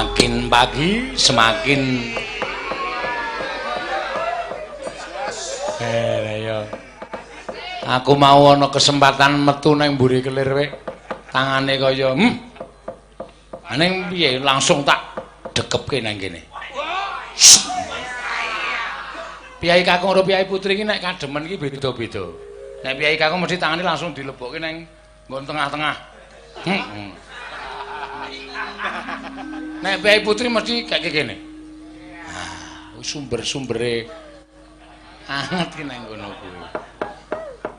Semakin pagi semakin ya. Aku mau ana kesempatan metu nang mburi kelir wek. Tangane kaya aning piye langsung tak dekepke nang kene. Piyai Kakung karo Piyai Putri iki nek kademen iki beda-beda. Nek Piyai Kakung mesti tangane langsung dilebokke nang nggon tengah-tengah. Nek Piyai Putri mesti kayak kene. Nah, sumber-sumbere anget ki nang ngono kuwi.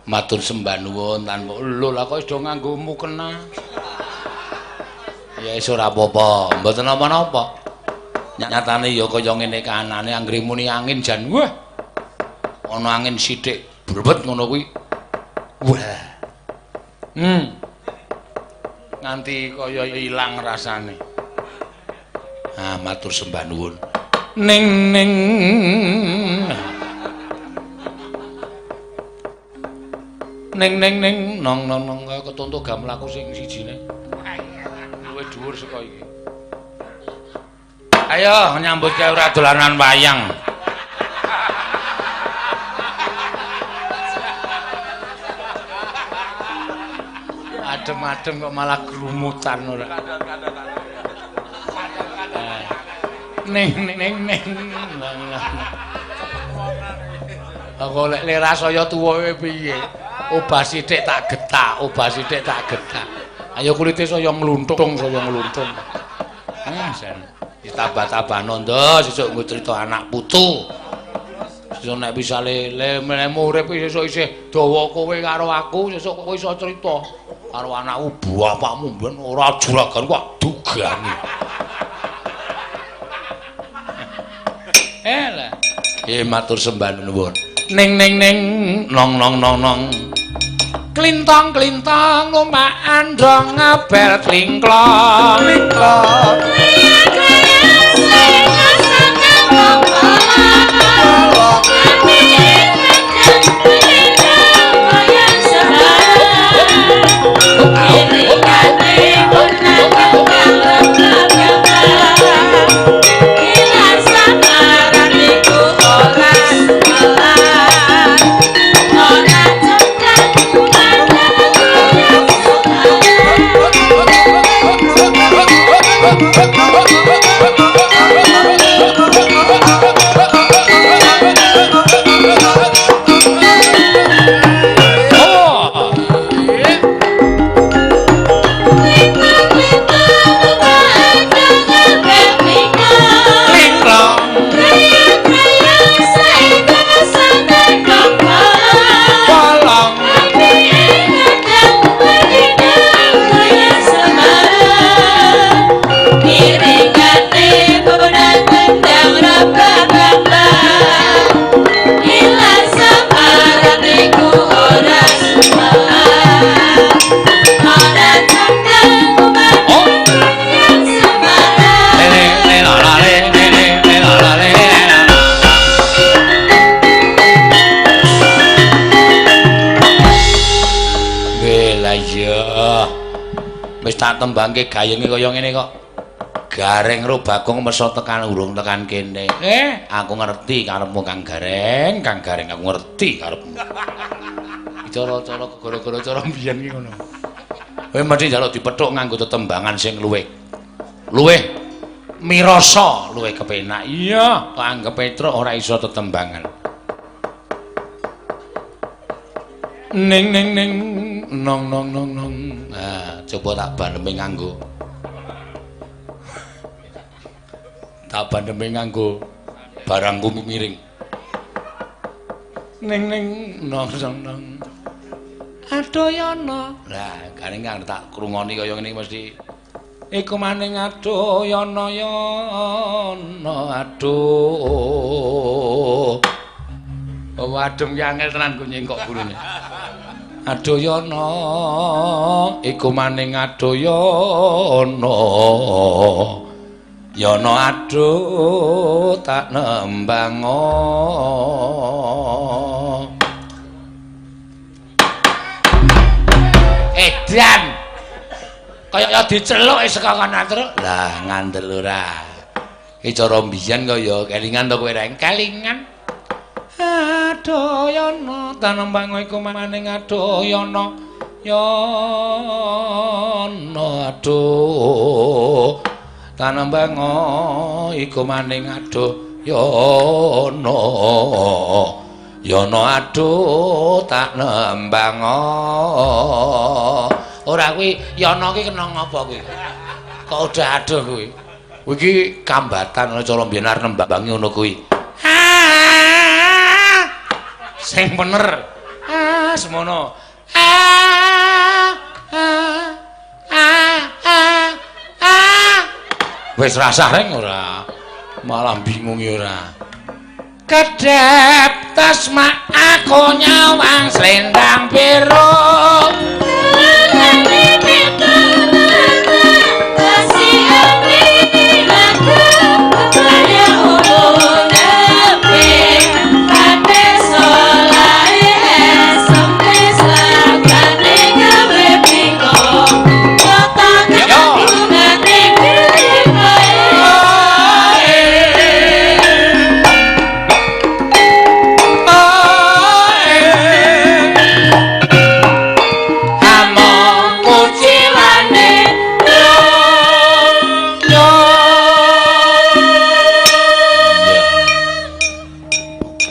Matur sembah nuwun tanpa lho lah kok do nganggo mukena. Ya wis ora apa-apa, mboten napa-napa. Nyatane ya kaya ngene kanane anggere muni angin jan wah. Ana angin sithik brebet ngono kuwi. Wah. Nganti kaya ilang rasane. Ah matur sembah nuwun. Ning ning nong kaya ketonto gamelku sing sijine. Luwih dhuwur saka iki. Ayo nyambut gawe ora dolanan wayang. Adem-adem kok malah grumutan ora. Ning. Aku lek lera saya tuwa piye? Obah sithik tak getak, Ayo kulite saya ngluntung. Sen. Ditambah-tambahno ndo sesuk nggo crita anak putu. Sesuk nek bisa lemu urip sesuk isih dawa kowe karo aku, sesuk kowe iso crita karo anakmu bapakmu mben ora juragan kok dugani. Lah. Matur sembah nuwun. Ning nong. Klintong numpak andong ngabel klingklong. Tak tembangke gayenge kaya ngene kok. Gareng ro Bagong meso tekan urung tekan kene. Aku ngerti karepmu Kang Gareng aku ngerti karepmu. Cara-cara gegara-gara cara mbiyen ki ngono. Kowe mesti njaluk dipethuk nganggo tetembangan sing luwih mirasa, luwih kepenak. Iya, kok anggap Petruk ora iso tetembangan. Ning nong. Nah, coba tak bandeme nganggo. Barangku miring. Ning nong. Adoyana. Lah, garing kang tak krungoni kaya ngene mesti iku maning adoyana aduh. Wadem ki angel tenan ku nyengkok gurune. Adoyana iku maning adoyana yana aduh tak nembang Edan kaya diceluk saka kanan terus. Lah ngandel ora. Iki cara mbiyen kaya kelingan to kowe rek kelingan. Adoyono tanembang iku maning adoyono. Yono aduh tanembang iku maning aduh yono aduh tak nembang ora kuwi yono ki kena ngapa kuwi kok udah aduh kuwi iki kambatan cara mbiyen arep nembangi ngono kuwi sing bener semono wis rasah reng ora malah bingung ya ora kedep tasma aku nyawang selendang biru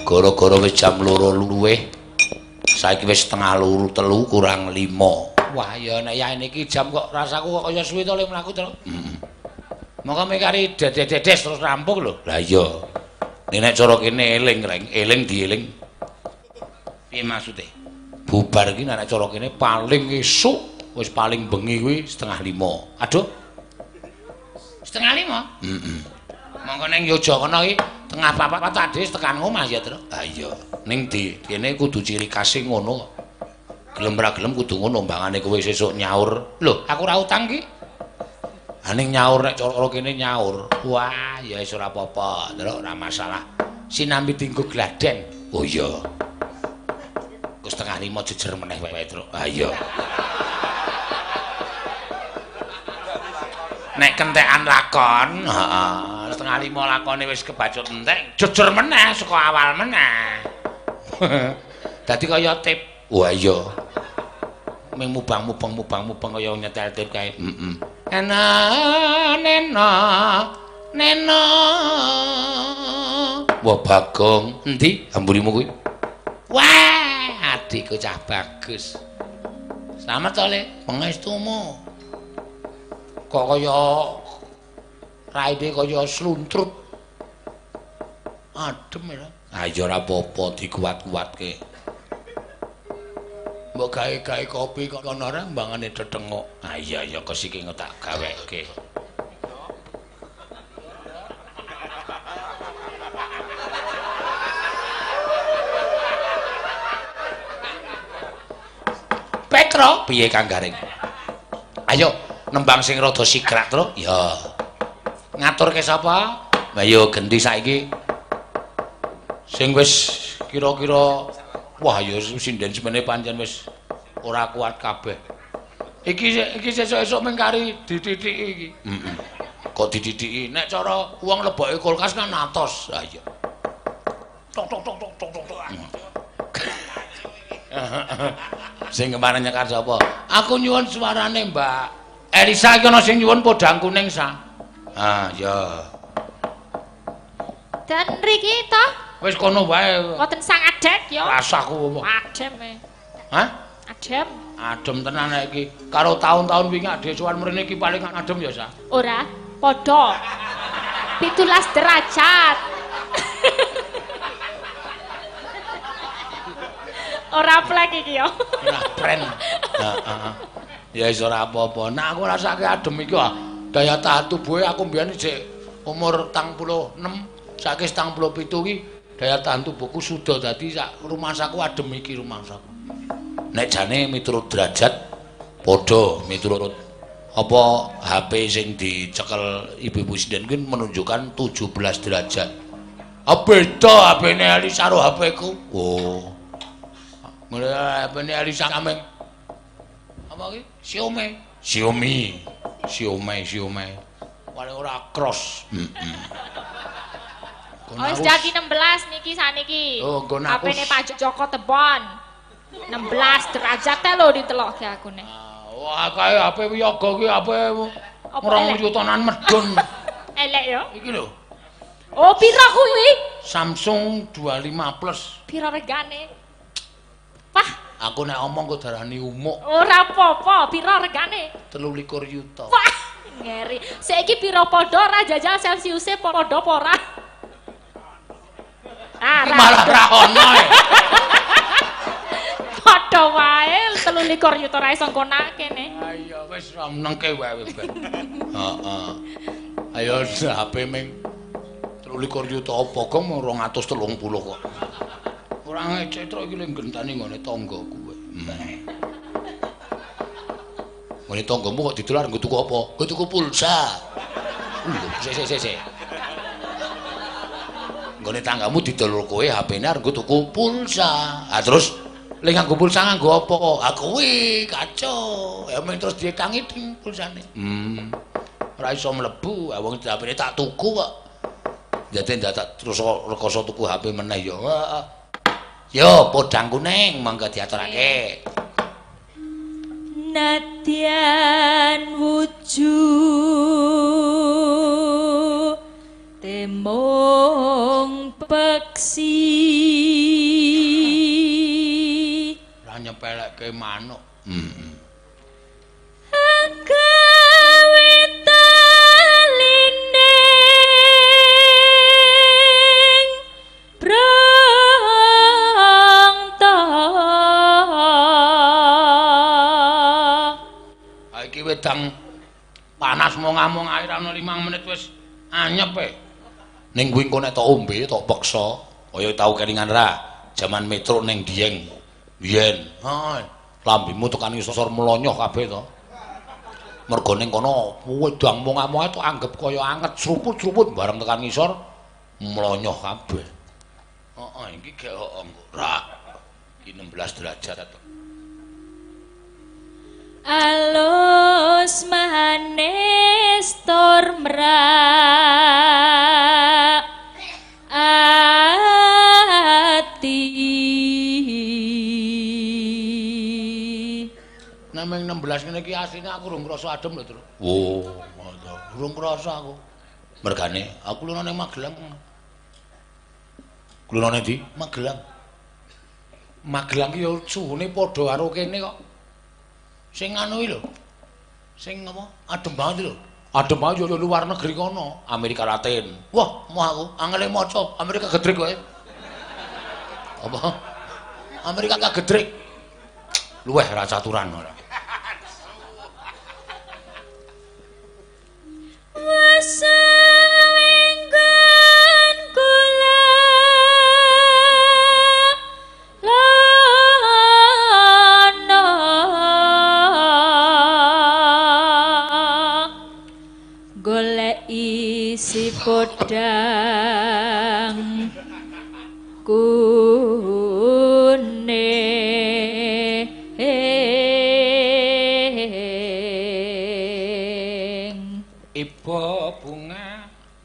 gara-gara wis jam 2 luwih saiki wis setengah 3 kurang 5 wah ya nek ya niki jam kok rasaku kok kaya suwe to le mlaku to monggo mikari dedes terus rampung lho lah iya nek cara kene eling reng eling dieling piye maksude bubar iki nek cara kene paling esuk wis paling bengi kuwi setengah 5 aduh setengah 5 monggo ning Yoja kono iki tengah papat tadi tekan omah ya terus ah iya ning kene kudu ciri khas ngono kok gelem ra gelem kudu ngono mbangane kowe sesuk nyaur lho aku ra utang ki ning nyaur nek cara kene nyaur wah ya wis ora apa-apa terus ora masalah sinambi tinggo gladen oh iya ku setengah 5 jejer meneh wae terus ah iya nek kentekan lakon heeh setengah 5 lakone wis kebacut entek jejer meneh saka awal meneh dadi kaya tip wah iya mung mubang kaya nyetel tip kae nena wah Bagong endi amburimu kuwi wah adikku cah bagus selamat to le pangestumu kok kaya raine kaya sluntrut adem ya ah ya ora apa-apa dikuat-kuatke mbok gawe kopi kok kono ora mbangane tetengok ah iya ya kesiki tak gaweke Petro piye Kang Garing ayo nembang sing rada sikrak terus ya ngaturke sapa ayo gendi saiki sing wis kira-kira wah ya sinden semene pancen wis ora kuat kabeh iki sesuk-esuk mengkari didithiki iki kok didithiki nek cara wong leboke kulkas kan atos ha iya tok sing kemarin nyekar sapa aku nyuwun suarane Mbak Elisa iki ana sing nyuwun podang kuning sa. Ah, ya. Dan mriki to? Wis kono wae. Mboten sang adet ya. Rasahku apa? Adem e. Hah? Adem. Adem tenan nek iki. Karo taun-taun wingi adhe sowan mrene iki paling adem ya, Sa. Ora, padha. 17 derajat. Ora plek iki ya. Ora pren. Heeh. Ya wis ora apa-apa. Nek aku rasake adem iki daya tahan tubuhe aku mbiyen isih umur 46, saiki 77 iki daya tahan tubuhku sudah dadi sak rumahsaku adem iki rumahsaku. Nek jane miturut derajat padha miturut apa HP sing dicekel Ibu Presiden kuwi menunjukkan 17 derajat. Beda HP-ne Elisa karo HP-ku. Oh. Mulai HP-ne Elisa sameng apa iki? Xiaomi. Wale ora cross. Wis dadi 16 niki saniki. Oh, nggon aku. HP-ne Pak Joko Tebon. 16 derajat lho ditelokke akune. Wah, kae HP Wiyaga ki HP rong yutonan medun. Elek yo. Iki lho. Oh, pira kuwi? Samsung 25 Plus. Pira regane? Wah, Aku nek omong kok darani umuk. ora apa-apa, pira regane? 23 yuta. Wah, ngeri. Saiki pira padha ora jajal Celsius-e padha apa ora? Malah ra ono. Padha wae 23 yuta ra iso ngkonake kene. Ayo wis ra menengke wae ben. Heeh. Ayo HP ming 23 yuta apa kok mung 230 kok. Ora ngecetro iki lek gentani ngene tanggaku kowe. Ngene tanggamu kok didolar nggo tuku apa? Nggo tuku pulsa. Sik. Nggone tanggamu didol kowe HP-ne arep nggo tuku pulsa. Ah terus lek nganggo pulsa nganggo apa kok? Ah kuwi kacau. Ya mung terus diekangi ding pulsane. Ora iso mlebu, wong HP-ne tak tuku kok. Jate dadak terus rekoso tuku HP meneh ya. Yo podang kuning monggo diaturake. Nadyan wujud temong peksi Ora nyepelekke manuk. Gawe talining brangta. Iki wedang panas mong-among air ana 5 menit wis anyep e. Ning kuwi engko nek tok ombe tok peksa, kaya tau kelingan ra jaman metro ning Dieng. Biyen. Heeh. Lambemu tekan isor melonyoh kabeh to. Mergo ning kono wedang mong-among tok anggap kaya anget sruput-sruput bareng tekan isor melonyoh kabeh. Heeh, iki gek engko ra. Iki 16 derajat to. Alus manis tormra ati Nameng 16 ngene iki asline aku urung ngrasa adem lho, Tru. Oh, urung ngrasa aku. Mergane aku lunane Magelang. Kulonane ndi? Magelang. Magelang ki ya suhune padha karo kene kok. Sing anu iki lho. Sing apa? Adem banget lho. Adem banget yo luar negeri kono, Amerika Latin. Wah, mau aku angele maca Amerika gedrik kowe. Apa? Amerika gedrik. Luweh ra caturan ora. Wasalingkan kula lana golek isi podang kuning.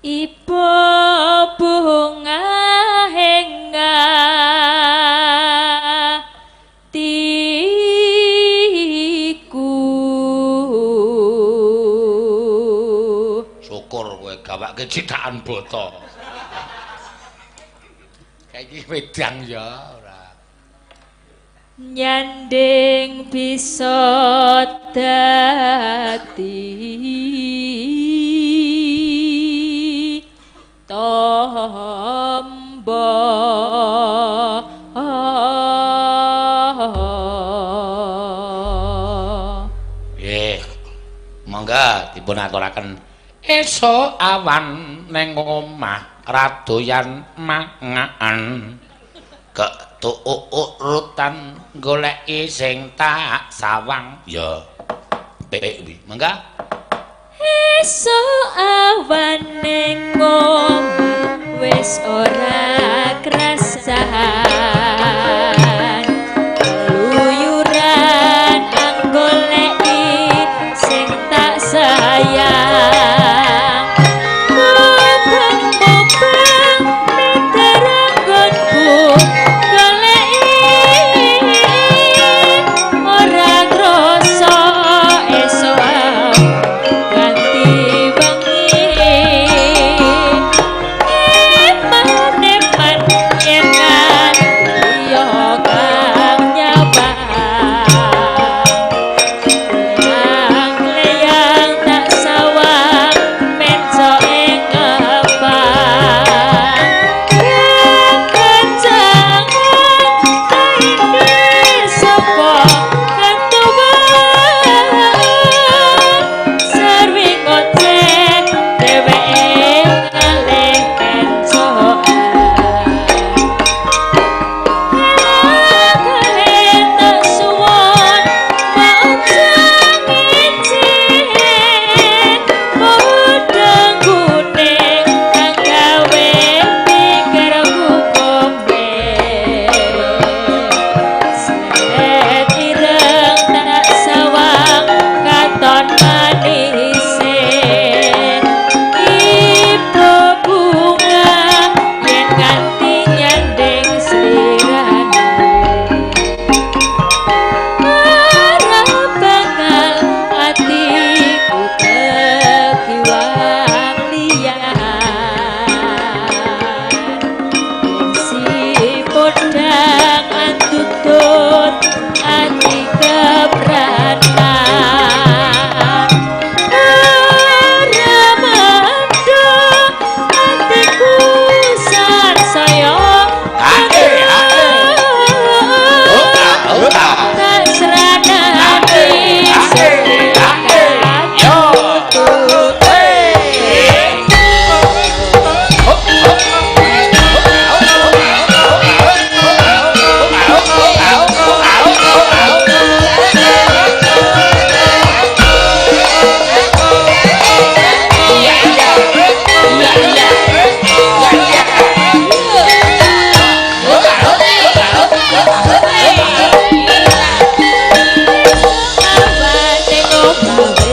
Ibu bunga hingga tiku. Syukur kowe gawake citakan boto. Kayak wedang ya ora. Nyanding bisa dadi tombo monggo dipun aturaken esuk awan ning omah radoyan mangan ketuurutan goleki sing tak sawang ya pek monggo esuk awan ning omah wis ora krasan keluyuran goleki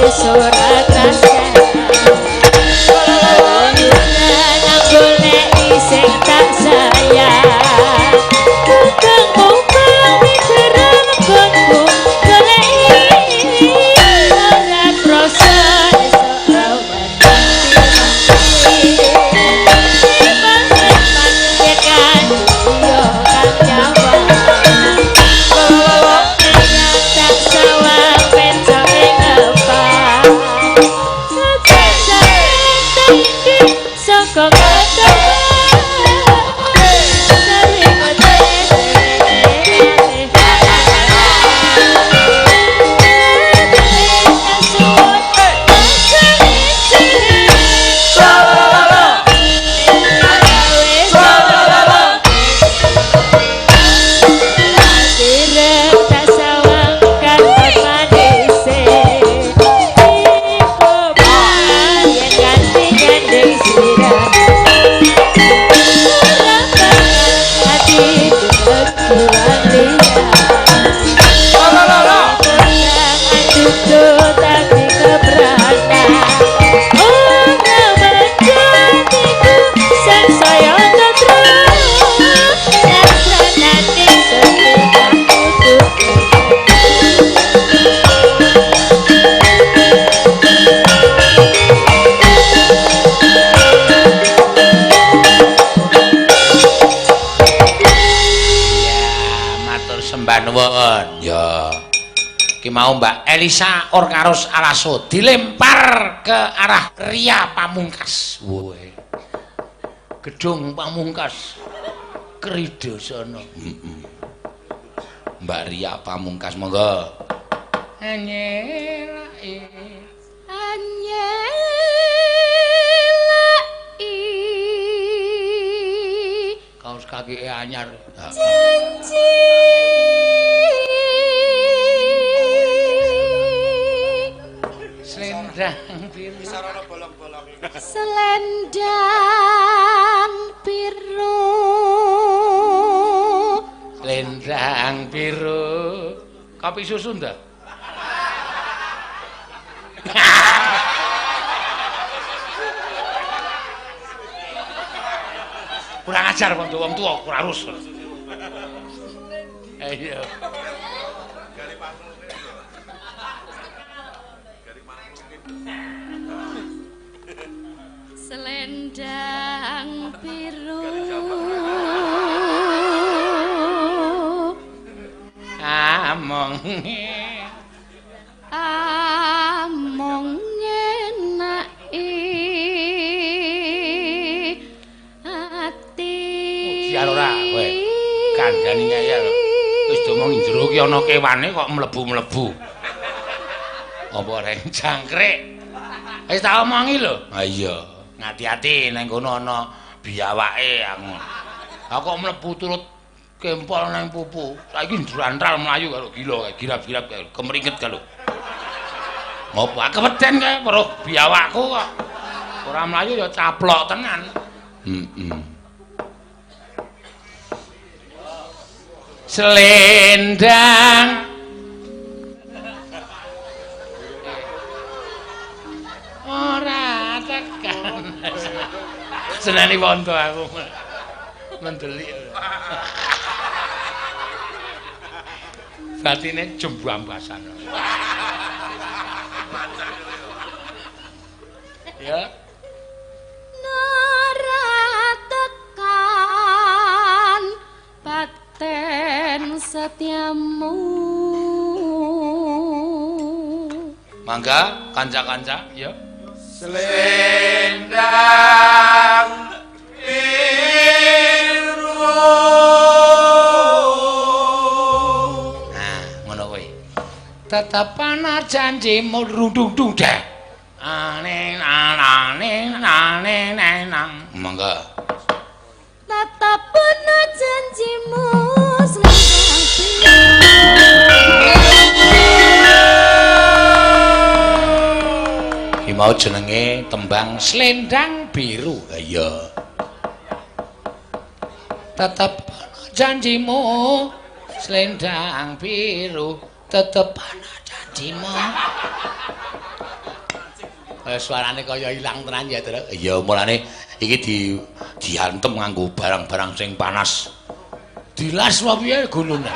surat rasa nak golek sing tak sayang ketemu kami dereng gonku golek ora krasa esuk awan ya ki mau Mbak Elisa Orkaros Alaso dilempar ke arah Ria Pamungkas. Woe. Gedung Pamungkas Kridasana. Mbak Ria Pamungkas monggo. Anyelai kaos kaki anyar. Janji Selendang biru. Selendang biru. Selendang biru. Kopi susu ndak? Kurang ajar wong tuwa, kurang rus. Ayo. Selendang biru. Among enaki ati. Siar ora kowe. Kandhani ngeyel. Wis domong njero ki ana kewane kok mlebu-mlebu. Apa reng jangkrik? Wis tak omongi lho. Ha iya, ngati-ati nang kono ana biawake aku. Aku kok mlebu turut kempol nang pupu. Saiki njrantral mlayu karo gila, girap-girap kemringet kalau. Ngopo keweden kae weruh biawakku kok. Ora mlayu ya caplok tenan. Selendang ora tekan. Seneni wonto aku. Mendelik. Batine jembu ambasan. Ya. Nara tekan paten setiamu. Mangga kanca-kanca ya. Selendang biru. Nah, ngono kowe. Tetapan janjimu rudung-dung deh. Ane nang. Mangga. Tetapan janjimu selendang biru. Mau jenenge tembang Selendang Biru. Iya. Tetep janjimu Selendang Biru, tetep ana janjimu. Suarane kaya ilang tenan ya, Tru. Iya, mulane iki diantem nganggo barang-barang sing panas. Dilas apa piye gunune?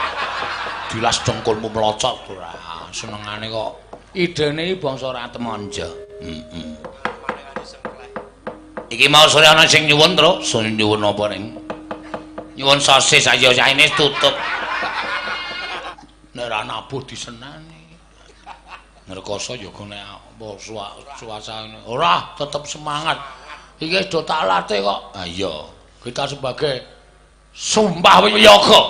Dilas dengkulmu melocot ora. Senengane kok idene iki bangsa ora temonjo. Iki mau sore ana sing nyuwun, Tru. Sing nyuwun apa ning? Nyuwun sosis ayo saene tutup. Nek ora nabuh disenani. Ngrekoso ya gone apa suasana. Ora, tetep semangat. Iki do tak latih kok. Ah iya, kita sebagai sumpah wiyaga.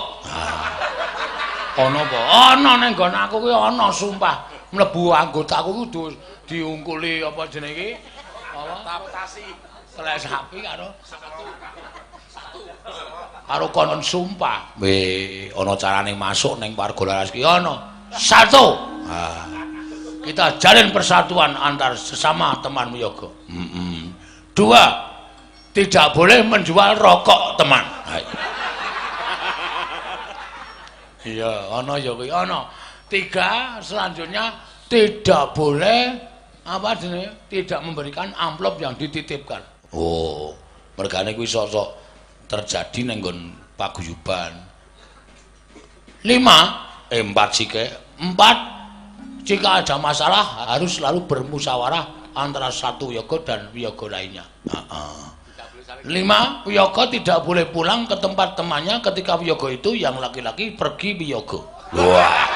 Ana apa? Ana ning nggon aku kuwi ana sumpah. Mlebu anggotaku kudu diungkuli apa jenenge iki? Apa? Taptasi. Kelek sapi karo konon sumpah. Ana carane masuk ning warga laras ki ana. Satu. Kita jalin persatuan antar sesama teman wiyaga. Dua, tidak boleh menjual rokok teman. Iya, ana ya kuwi ana. Tiga, selanjutnya tidak boleh apa jenenge? Tidak memberikan amplop yang dititipkan. Oh, mergane kuwi sok-sok terjadi ning nggon paguyuban. 4 sike. 4, jika ada masalah harus selalu bermusyawarah antara satu wiyaga dan wiyaga lainnya. 5, wiyaga tidak boleh pulang ke tempat temannya ketika wiyaga itu yang laki-laki pergi wiyaga. Wah.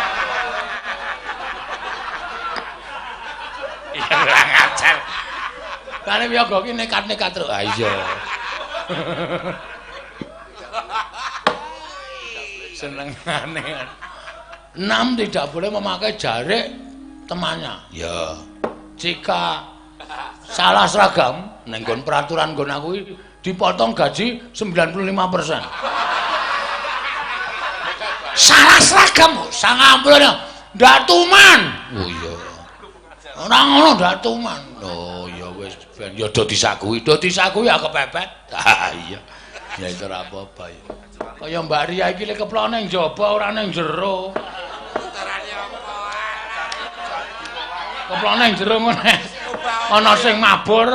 Iya kurang ajar. Karena wiyaga ki nekat-nekat terus. Ah iya. Senengane. 6, tidak boleh memakai jarik temannya. Ya. Jika salah seragam, nenggon peraturan nggon aku dipotong gaji 95%. Salah seragam, sangampulnya ndak tuman. Oh iya. Ora ngono ndak tuman. Oh iya wis ben ya do disakui ya kepepet. Ah iya. Ya itu ora apa-apa ya. Kaya Mbak Ria iki lek keplok ning jaba ora ning jero. Keplok ning jero ngene. Ana sing mabur.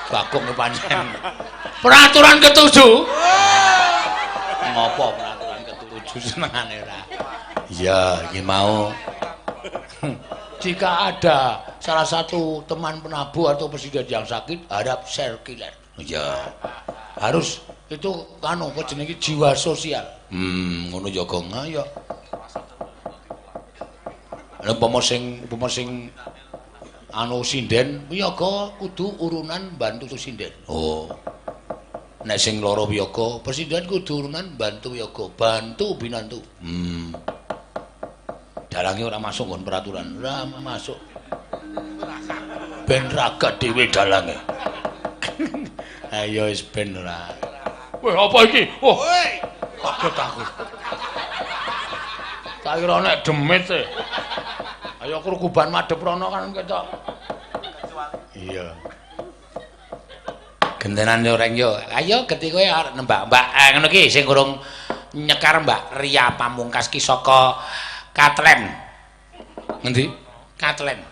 Bagong pancen. Peraturan ke-7. Ngopo peraturan ke-7 senengane ora? Iya, iki mau. Jika ada salah satu teman penabuh atau presiden yang sakit, harap sirkuler. Ya. Harus itu kanu apa jenenge jiwa sosial. Ngono ya Gong ya. Nek umpama sing anu sinden wiyaga kudu urunan bantu sinden. Oh. Nek sing lara wiyaga presiden kudu urunan bantu wiyaga, bantu binantu. Dalange ora masuk nggon peraturan. Ora masuk. Ben raga dhewe dalange. Ayo wis ben ora. Weh apa iki? Oh. Kaget aku. Tak kira nek demit e. Ayo krukuban madhep rono kan ketok. Iya. Gentenan yo reng yo. Ayo geti kowe arep nembak-mbak ngono ki sing urung nyekar Mbak Ria Pamungkas ki saka Katlen. Ngendi? Katlen.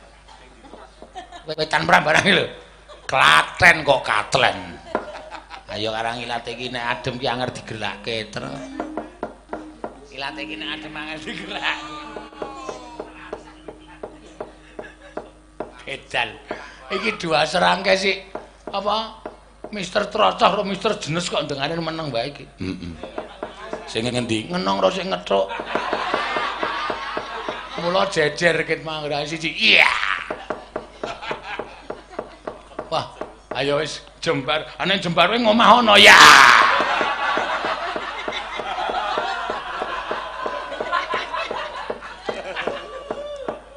Wetan Prambanan lho. Klaten kok Katlen. Ayo karang ilate iki nek adem ki anger digerakke, Tru. Ilate iki nek adem anger digerakke. Edal. Iki dua serangke sih. Apa? Mister Trocoh karo Mister Jenes kok ndengane meneng wae iki. Sing ngendi? Ngenong ro sing ngethuk. Mula jejer ket manggra siji. Iya. Wah, ayo wis jembar. Ana jembar kowe ngomah ana ya.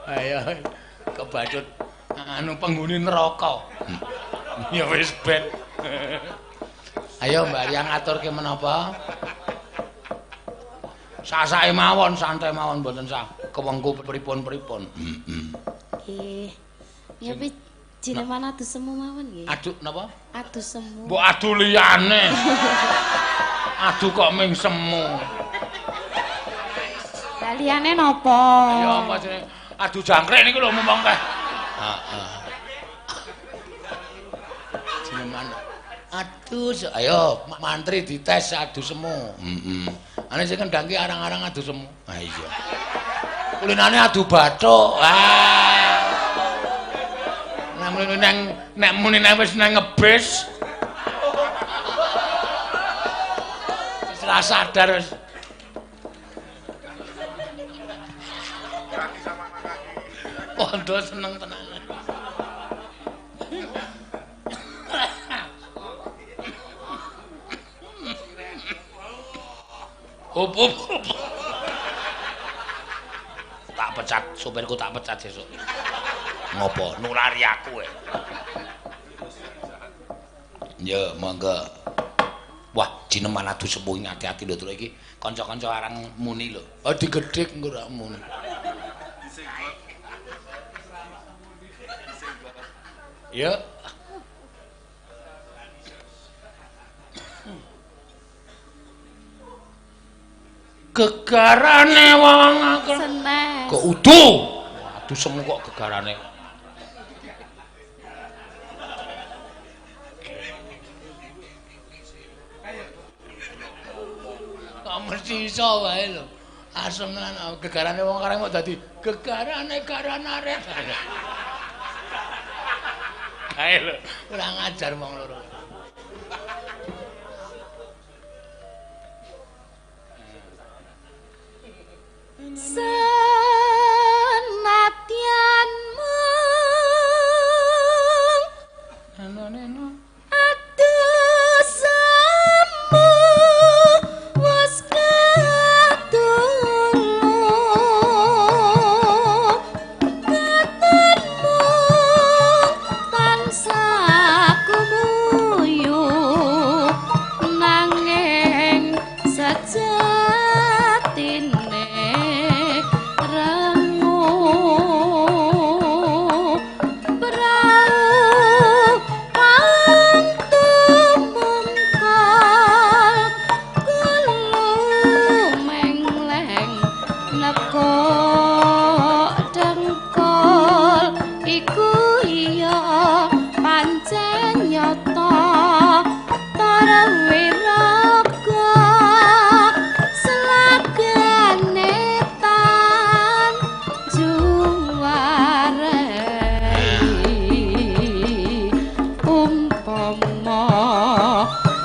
Ayo kebacut anu penghuni neraka. Ya wis ben. Ayo Mbak Ria ngaturke menapa? Sasake mawon, santai mawon mboten sah. Kewengku pripun-pripun. Nggih. Ya wis jenengan adu semu mawon nggih. Adu napa? Adu semu. Mbok adu liyane. Adu kok ming semu. Lah liyane napa? Ya apa jenenge? Adu jangkrik niku lho mumpung teh. Heeh. Jineman. Adu ayo mantri dites adu semu. Heeh. Ane sing kendang ki arang-arang adu semu. Ha iya. Kulinane adu bathuk. Nek muni nek wis nang ngebis. Wis ra sadar wis. Pondo seneng tenan. Up. Tak pecat, supirku tak pecat sesuk. Ngopo? Nulari aku e. Ya, monggo. Wah, jineman adu sepuh ati-ati lho Tru iki. Kanca-kanca arang muni lho. Oh, digedhek engko ra muni. Ya. Gegarane wong akeh. Senes. Kok udu. Waduh semu kok gegarane. Kok mesti iso wae lho. Asem tenan gegarane wong kareng kok dadi gegarane garanaret. Ayo lho, ora ngajar wong loro. Senadyan Neno. aduh semu wis kadulur katenmu tansah kumuyu nanging sejatine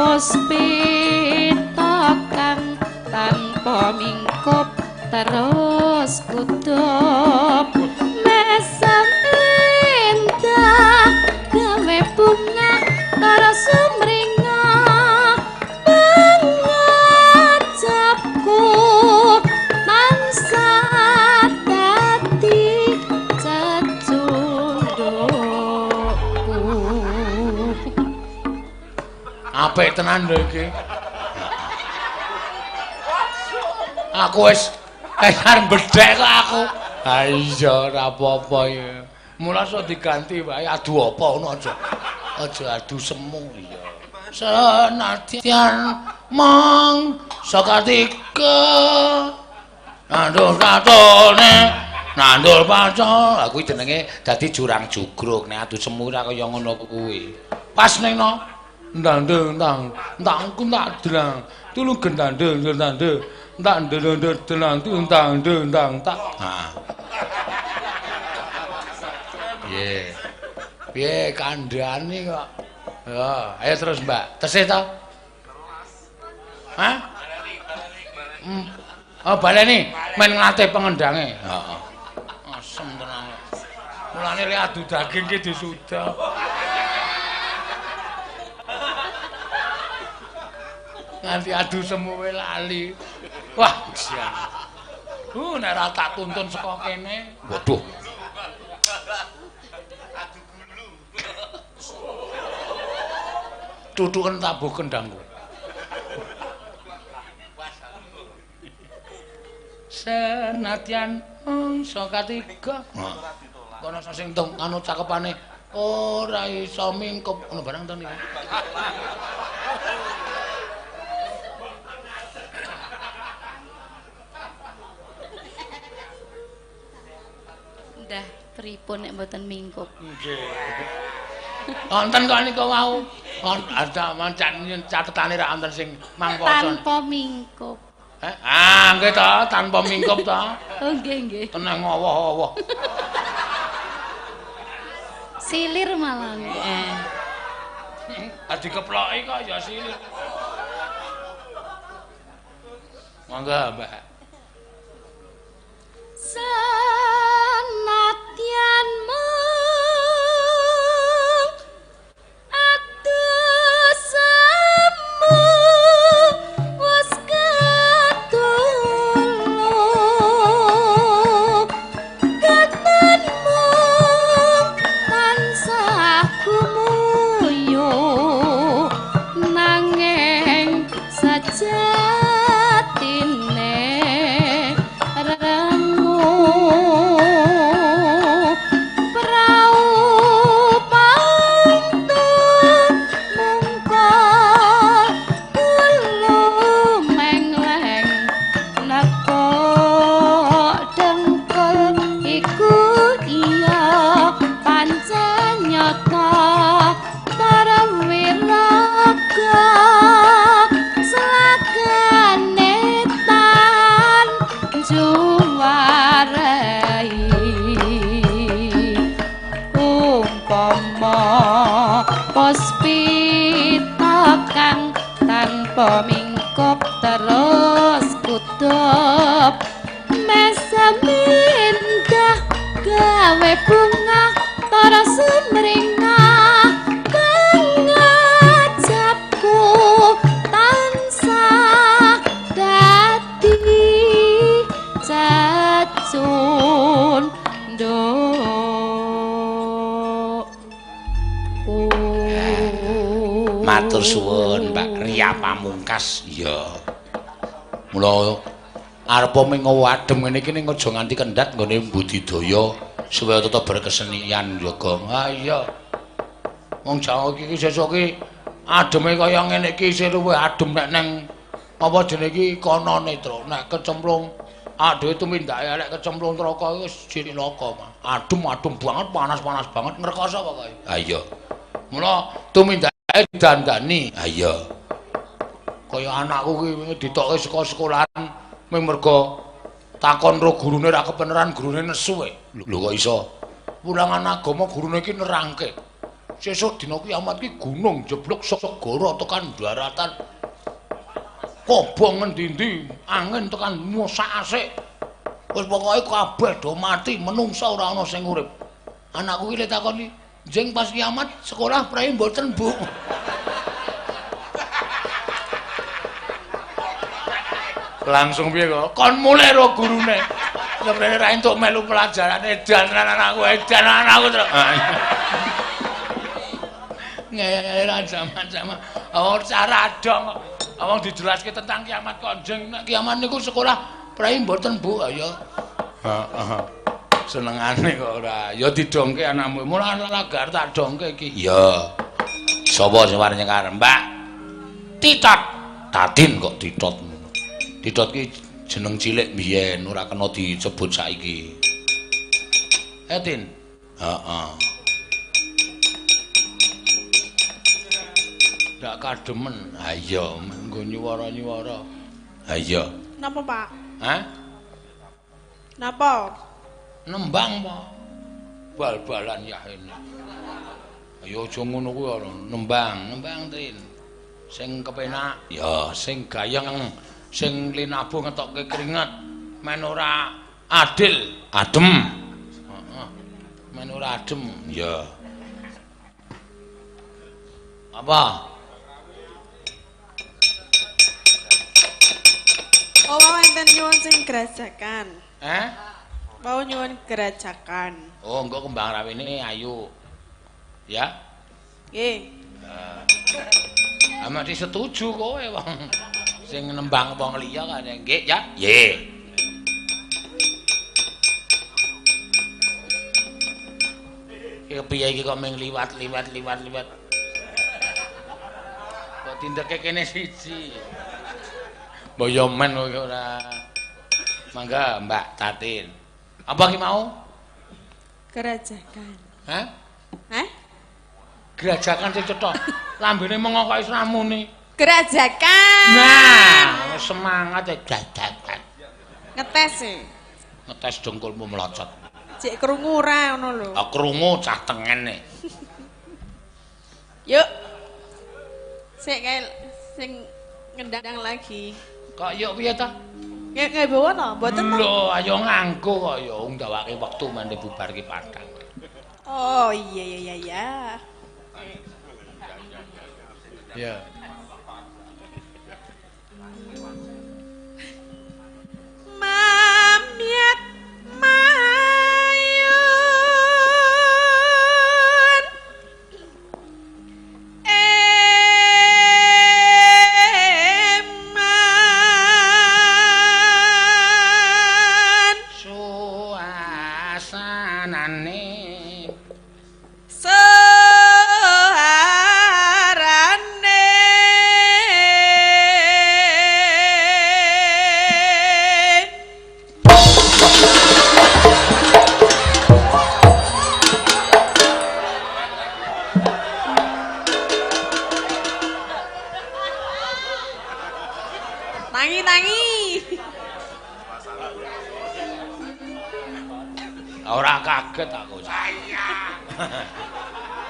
puspita kang tanpa mingkup terus kudup mesem lintah gawe bunga terus sumringah mengajapku tansah dadi cecundukku. Apik tenan lho iki. Aku wis arep bedhek kok aku. Ha iya ora apa-apa ya. Mula sok diganti wae adu apa ngono aja. Aja adu semu iya. Senadyan mangsa katika nandur katone nandur pacol. Aku jenenge dadi jurang jugruk nek adu semu ora kaya ngono kuwi. Pas ning no ndang ndang ku tak drang tulu gendandeng gendandeng tak ndendeng drang ndang ndang tak ha piye kandhane kok ya ayo terus Mbak tesih to hah oh baleni men nglatih pengendange heeh asem tenan mulane lek adu daging ki disuda. Nganti adu semuwe lali. Wah, sian. Nek ra tak tuntun saka kene. Waduh. Adu gulu. Tutuken tabuh kendangku. Senadyan mangsa katiga. Kono sing anu cakepane ora iso mingkup ngono barang to niku. Pripun nek mboten mingkup? Nggih. Wonten kok niku wau. Ada mancan catetane ra wonten sing mangkosa. Tanpa mingkup. Nggih to, tanpa mingkup to. Oh nggih nggih. Tenang awoh-awoh. Silir malah. Dikeploki kok ya silir. Mangga, Mbak. Senadyan mung atusmu wis ketulung ketenmu tansah gumuyu nanging sajatine mingkup terus kudup mesemindah gawe bunga para sumringah kang ngajapku tansah dadi cacun Matur suwun Mbak Ria Pamungkas. Iya. Mula arep mengo adem ngene iki ning aja nganti kendhat nggone budidaya supaya tetep berkesenian yoga. Ha iya. Wong Jawa iki sesuk iki ademe kaya ngene iki isih luwih adem nek nang apa jenenge iki kana netra. Nek kecemplung dhewe tumindake elek kecemplung neraka wis jiri neraka. Adem banget, panas banget ngrekoso pokoke. Ha iya. Mula tumindake dandani. Ha iya. Kaya anakku kuwi ditokke saka sekolahan mung mergo takon ro gurune ra kepeneran gurune nesu e. Lho kok iso? Wulangan agama gurune iki nerangke. Sesuk dina kiamat iki gunung jeblok segara tekan daratan. Kobong ngendi-endi, angin tekan musak asik. Wis pokoke kabeh do mati, menungsa ora ana sing urip. Anakku iki le takoni, "Jeng pas kiamat sekolah prei mboten, Bu?" Langsung piye kok? Kon mulai ro gurune. Sebenarnya ra entuk melu pelajaran edan anakku terus. Ngeran sama-sama. Oh, cara dong. Awang dijelaske tentang kiamat kok jeng nek kiamat niku sekolah prei mboten, Bu. Ayo. Heeh. Senengane kok ora. Ya didongke anakmu. Mula lagar tak dongke iki. Ya. Sapa sing wareng nyekar, Mbak? Titot. Tatin kok Titot. Titot ki jeneng cilik biyen ora kena disebut saiki. Tin. Heeh. Ndak kademen. Ha iya, nggo nyuwara-nyuwara. Ha iya. Napa, Pak? Hah? Napa? Nembang po. Bal-balan ya ini. Ayo aja ngono kuwi ora. Nembang Tin. Sing kepenak ya sing gayeng, sing linabuh ngetokke keringet. Men ora adil, adem. Heeh. Men ora adem, ya. Apa? Oh, enten nyuwun sing gerajakan. Mau nyuwun gerajakan. Oh, engko kembang rawene ayu. Ya? Nggih. Amat setuju kowe wong sing nembang wong liya kan nggih ya? Nggih. Iki piye iki kok mung liwat. Kok tindake kene siji. Boyomen kowe ora. Mangga Mbak Tatin. Apa ki mau? Gerajakan. Hah? Gerajakan sing cetha. Lambene mengo kok wis ramune. Gerajakan. Nah, semangat ya gerajakan. Ngetes e. Ngetes dengkulmu melocot. Cek krungu ora ngono lho. Ah krungu cah tengen e. Yuk. Sik kae sing ngendang lagi. Kok yuk piye ta? Nggih bawa to, mboten to. Lho, ayo nganggo kok ya ndawake wektu mene bubarke padang. Oh, iya. Ya. Mamyat mayun eman Suasanane ora kaget aku.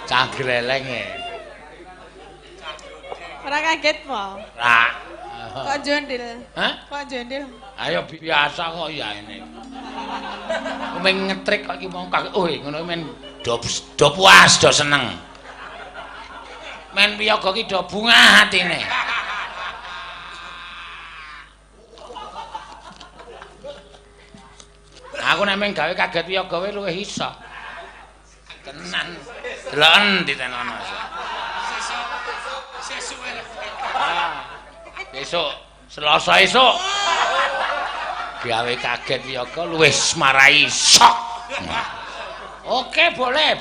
Cah greleng e. ora kaget po. Ora. Kok jondil? Hah? Kok jondil? Ayo biasa kok ya ini. Men ngetrik kok iki mau kaget. Oh, ngono men do puas, do seneng. Men piyaga ki do bungah atine. Aku nek men gawe kaget piyaga wae luwih iso. Tenan. Deloken ditenono. Besok Selasa esuk. Gawe kaget piyaga luwih marai sok. Oke, boleh.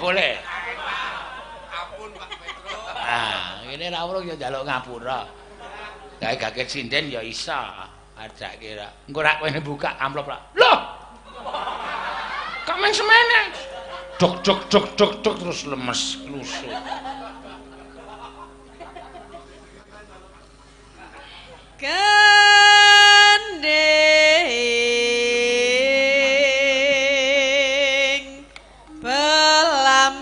Ampun Pak Petro. Nah, ngene ra urung ya njaluk ngapura. Gawe kaget sinden ya iso. Adake ra. Engko rak kene buka amplop ra. Loh. Kamen semene. Dok terus lemes lusuk. Gandeng pelambiangan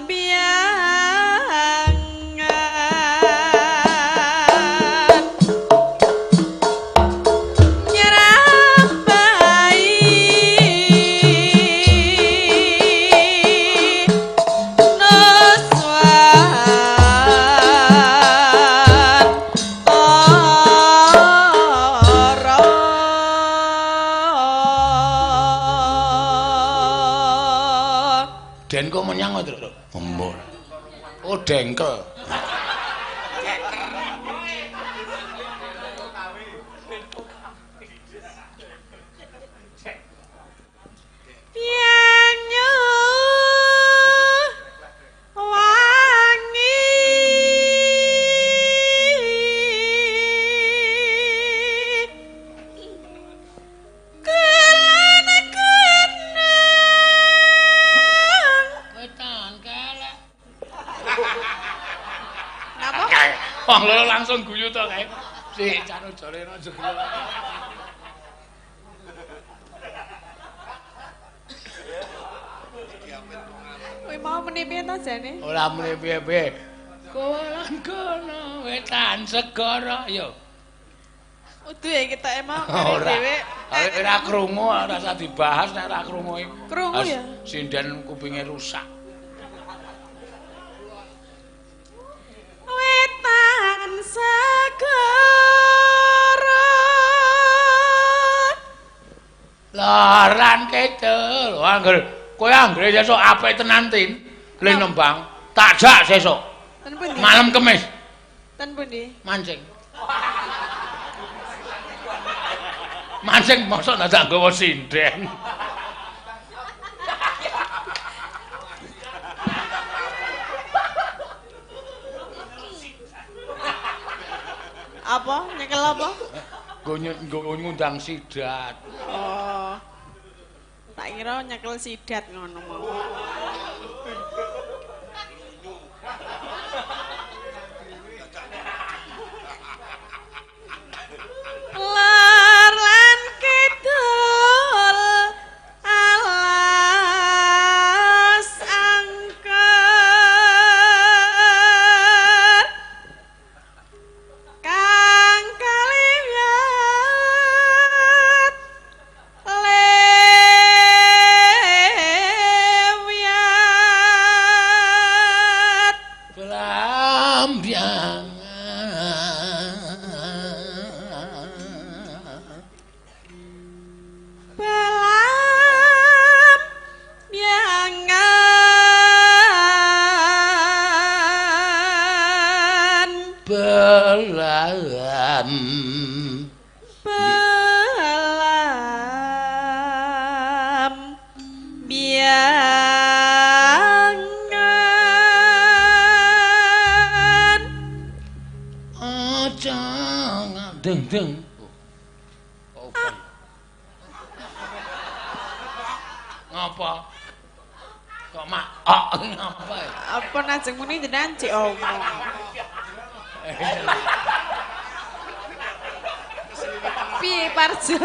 nyerah bayi Denko menyang lho. Embul. Oh, dengkel. Pianyu wangi Wong loro langsung guyu to kae. Sik canu jare aja guyu. Kowe mau muni piye to jane? Ora muni piye-piye. Kowe lan kono wetan segara yo. Udu ya kita emang Ora. dhewe. Ora krungu, ora usah dibahas nek ora krungu. Krungu ya. Sinden kupinge rusak. Wetan segara Loran kidul. Kowe anggere sesuk apik tenan tin. Le nembang, tak jak sesuk. ten pundi? Malam Kemis Ten pundi? mancing. Mancing mosok ndak nggawa sinden. Apa? Nyekel apa? Nggo ngundang sidat. Oh. Tak kira nyekel sidat ngono mau. balam biangan aja deng ngapa kok mak ngapa ya? apa najeng muni jenengan cek omong piye Parjo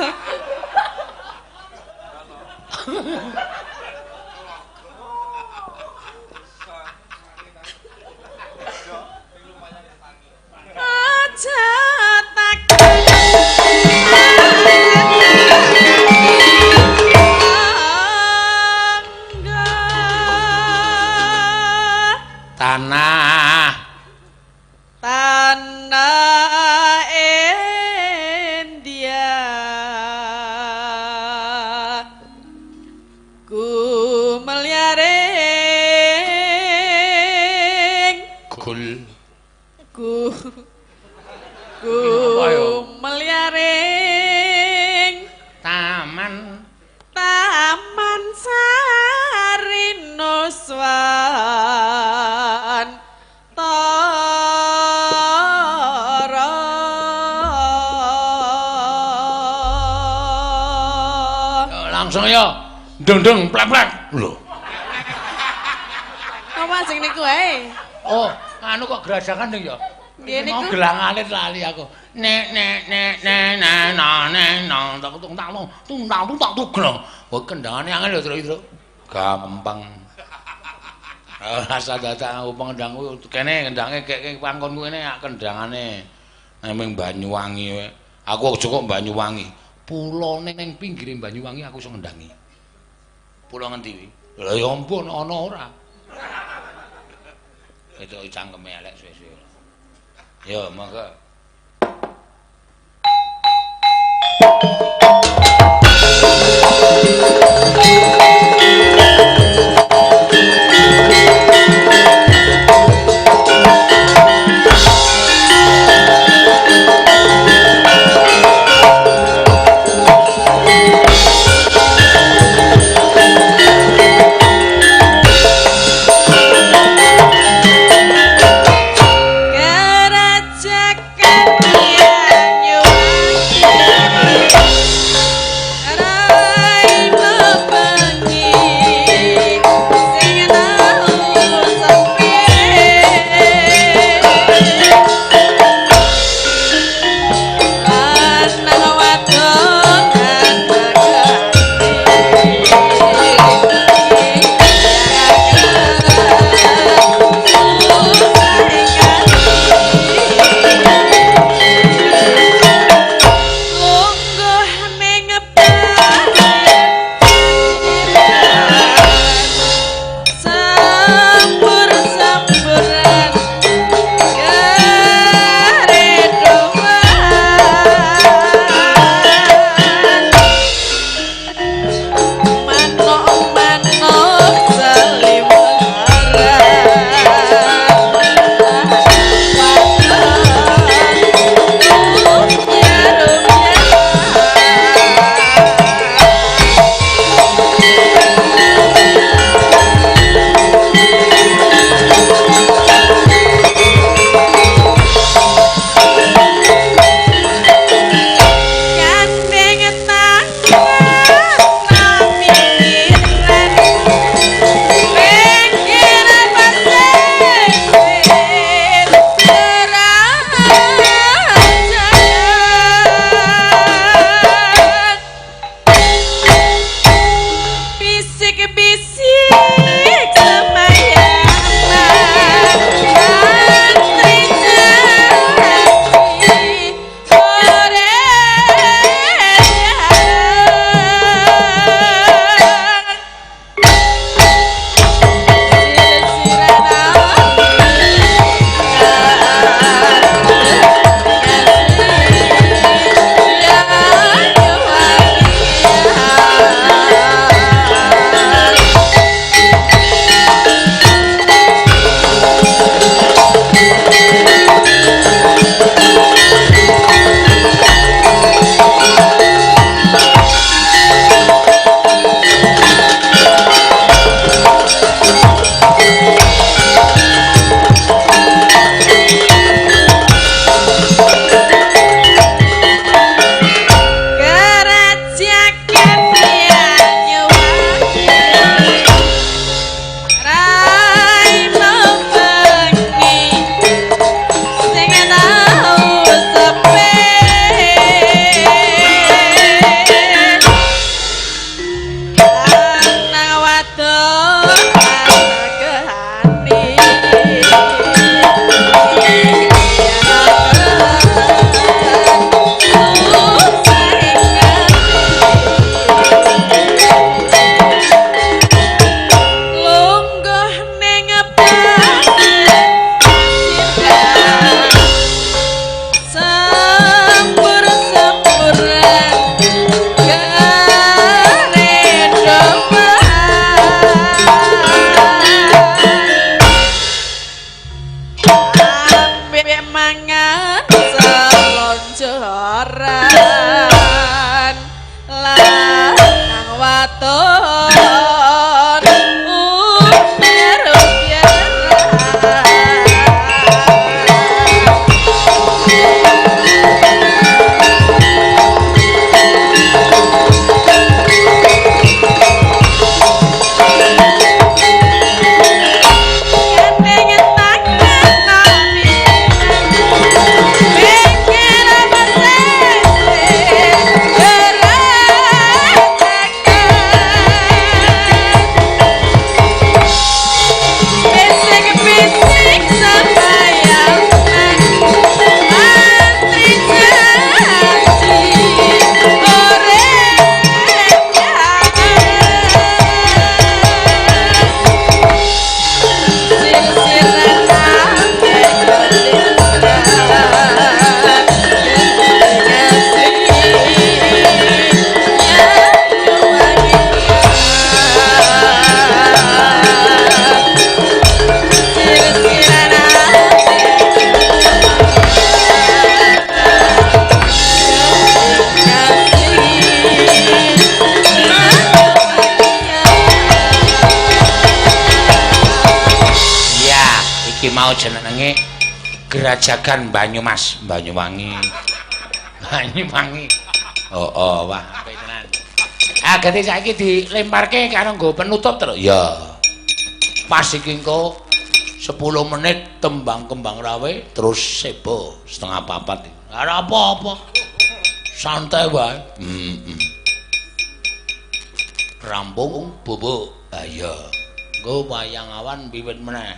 aja tak tanah India ku meliaring gul ku Apa yo? meliaring taman Taman Sari Nuswan Tara langsung ya deng plek lho Apa ajeng niku ae? oh anu kok gerajakan deng ya Nggih mau niku. gelang alit lali aku nek tak tung gelong kok kendangane angel ya Tru gampang rasa datang aku pengendang kuwi kene kendange kek pangkon kuwi nek kendangane ning Banyuwangi wae aku aja kok Banyuwangi pulone ning pinggire Banyuwangi aku iso ngendangi pulau ngendi kuwi lha ya ampun ana ora itu cangkeme elek suwe-suwe ya monggo Kerajaan mau jenenge Gerajagan Banyumas, Banyuwangi. Banyuwangi. Oh, wah, apik tenan. Agate saiki dilemparke karo nggo penutup terus. Ya. Pas iki engko 10 menit tembang kembang rawe terus sebo setengah papat. Ora apa-apa. Santai wae. Rampung bubuk. Ha iya. Engko wayang awan wiwit meneh.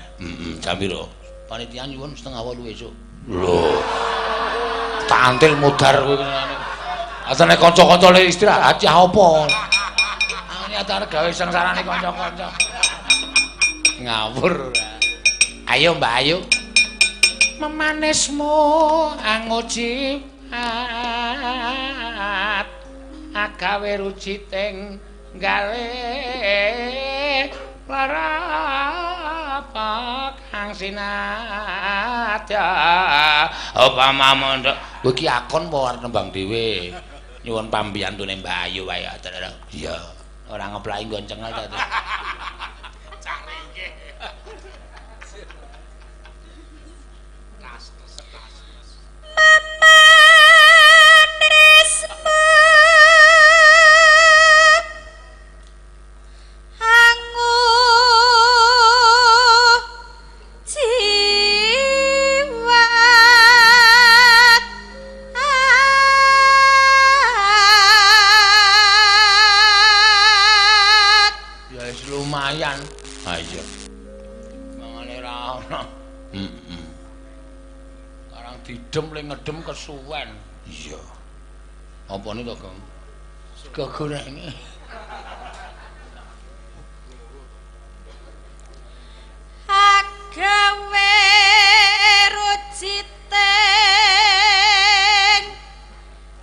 Jam piro? Panitia nyuwun setengah 8 esuk. Lho. Tak antil mudar kowe ngene. Asane kanca-kanca le istirahat ya apa? Ini acara gawe sengsarane kanca-kanca. Ngawur. Ayo Mbak Ayu. Memanismu angujiat agawe ruciting gawe parapak kang sinadya upama mondok kowe iki akon apa arep nembang dhewe nyuwun pambiyantune Mbak Ayu wae iya ora ngeplaki gonceng ta didem le ngedem kesuwen. Iya. Apane to, Kang? Gegorene. Agawe ruciting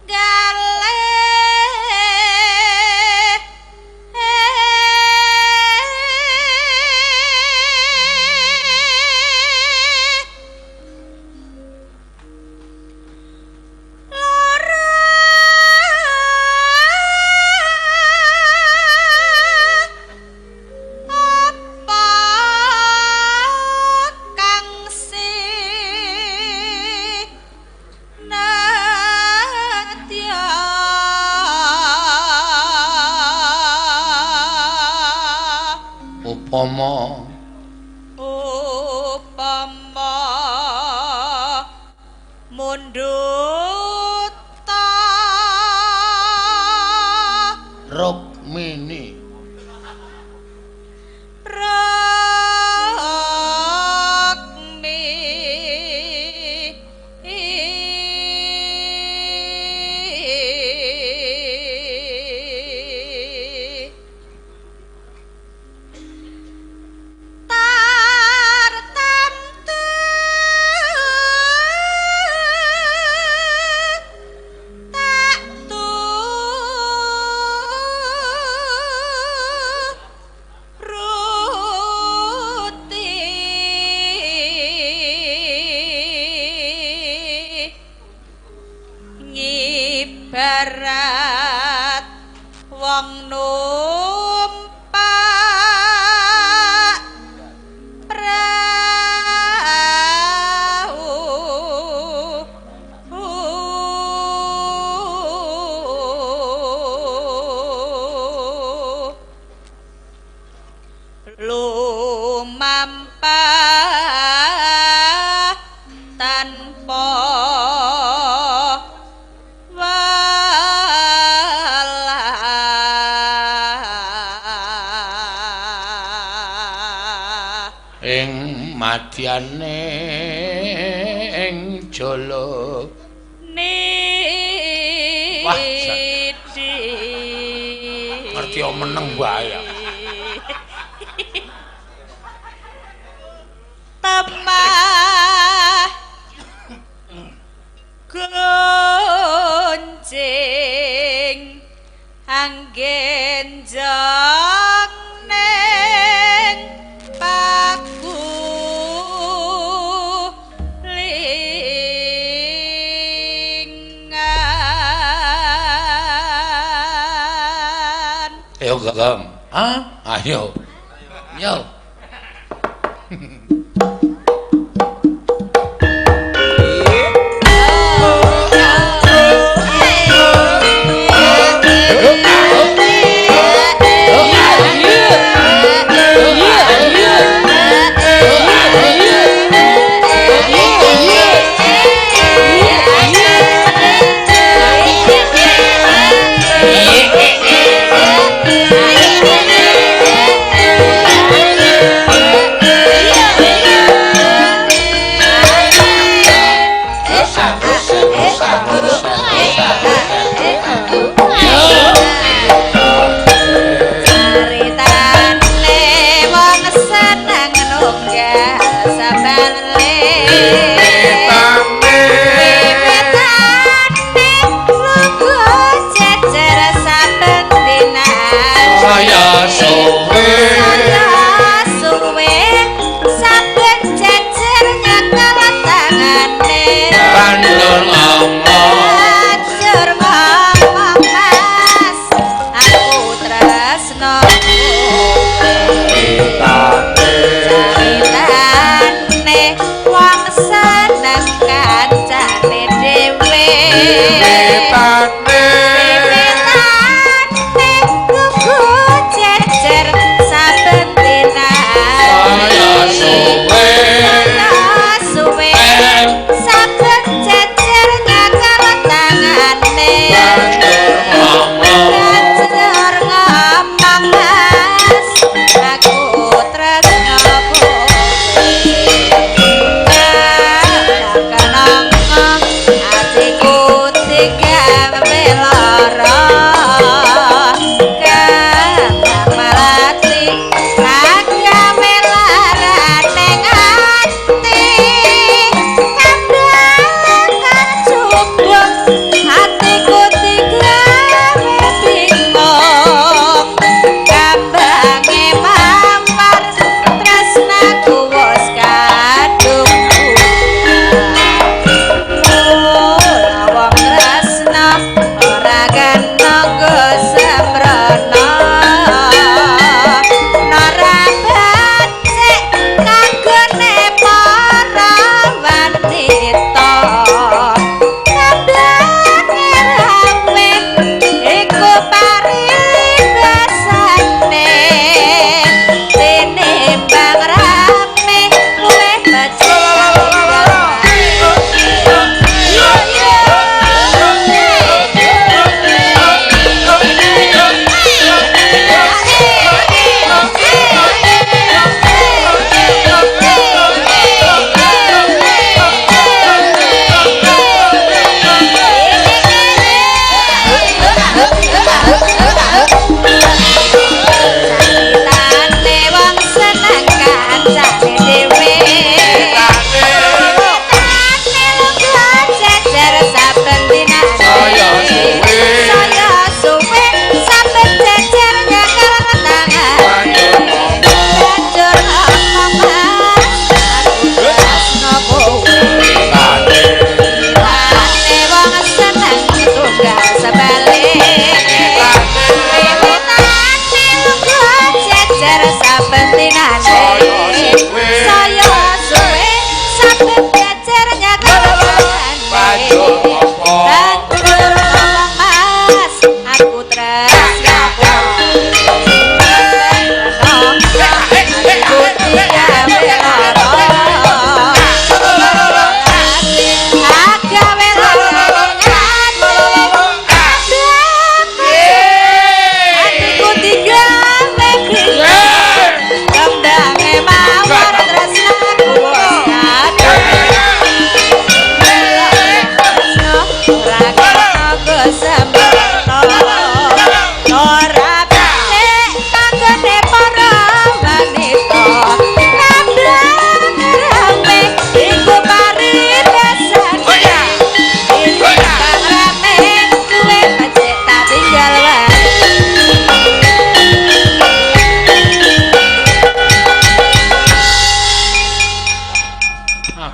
gale upama munduta Rukmini tanpa walah ing madyane ing jala Wah, ngerti yo meneng wae. Tamah gonceng anggen jong ning paku lingan. Ayo Gagam. Ah, ayo. Yo.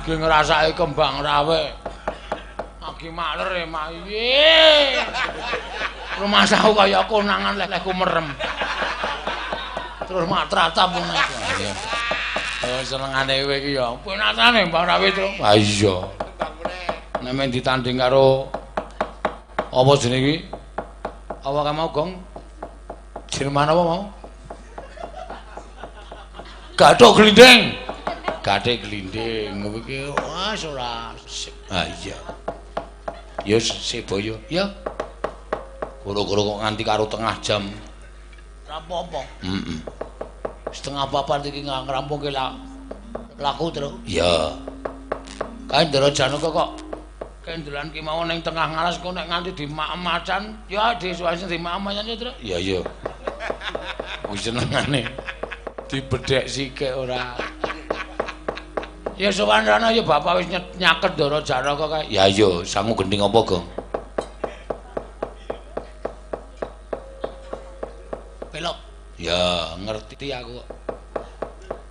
Ki ngrasake kembang rawe. Agi maler maye. Rumasaku kaya konangan lehku merem. Terus mak tratap ngono iki. Oh senengane kowe iki ya. Penatane Mbak Rawi to. Ha iya. Nek men ditanding karo apa jenenge iki? Apa kae mau Gong? Jerman apa mau? Gathuk glinding. Gathik glinding kowe iki wis ora. Ha iya. Ya seboyo, ya. Goro-goro kok nganti karo tengah jam. Ora apa-apa. Heeh. Setengah papat iki ngrampungke laku terus. Ya. Kae Ndara Janaka kok kendelan ki mau ning tengah ngalas kok nek nganti dimak-macan, ya disuwasi dimak-macan terus. Ya ya. Wis senengane dibedhek sikik ora. Ya Suwandrana ya bapak wis nyaket Ndara Janaka kae. Ya iya, sangu gending apa, Gong? Pelok. Ya, ngerti aku kok.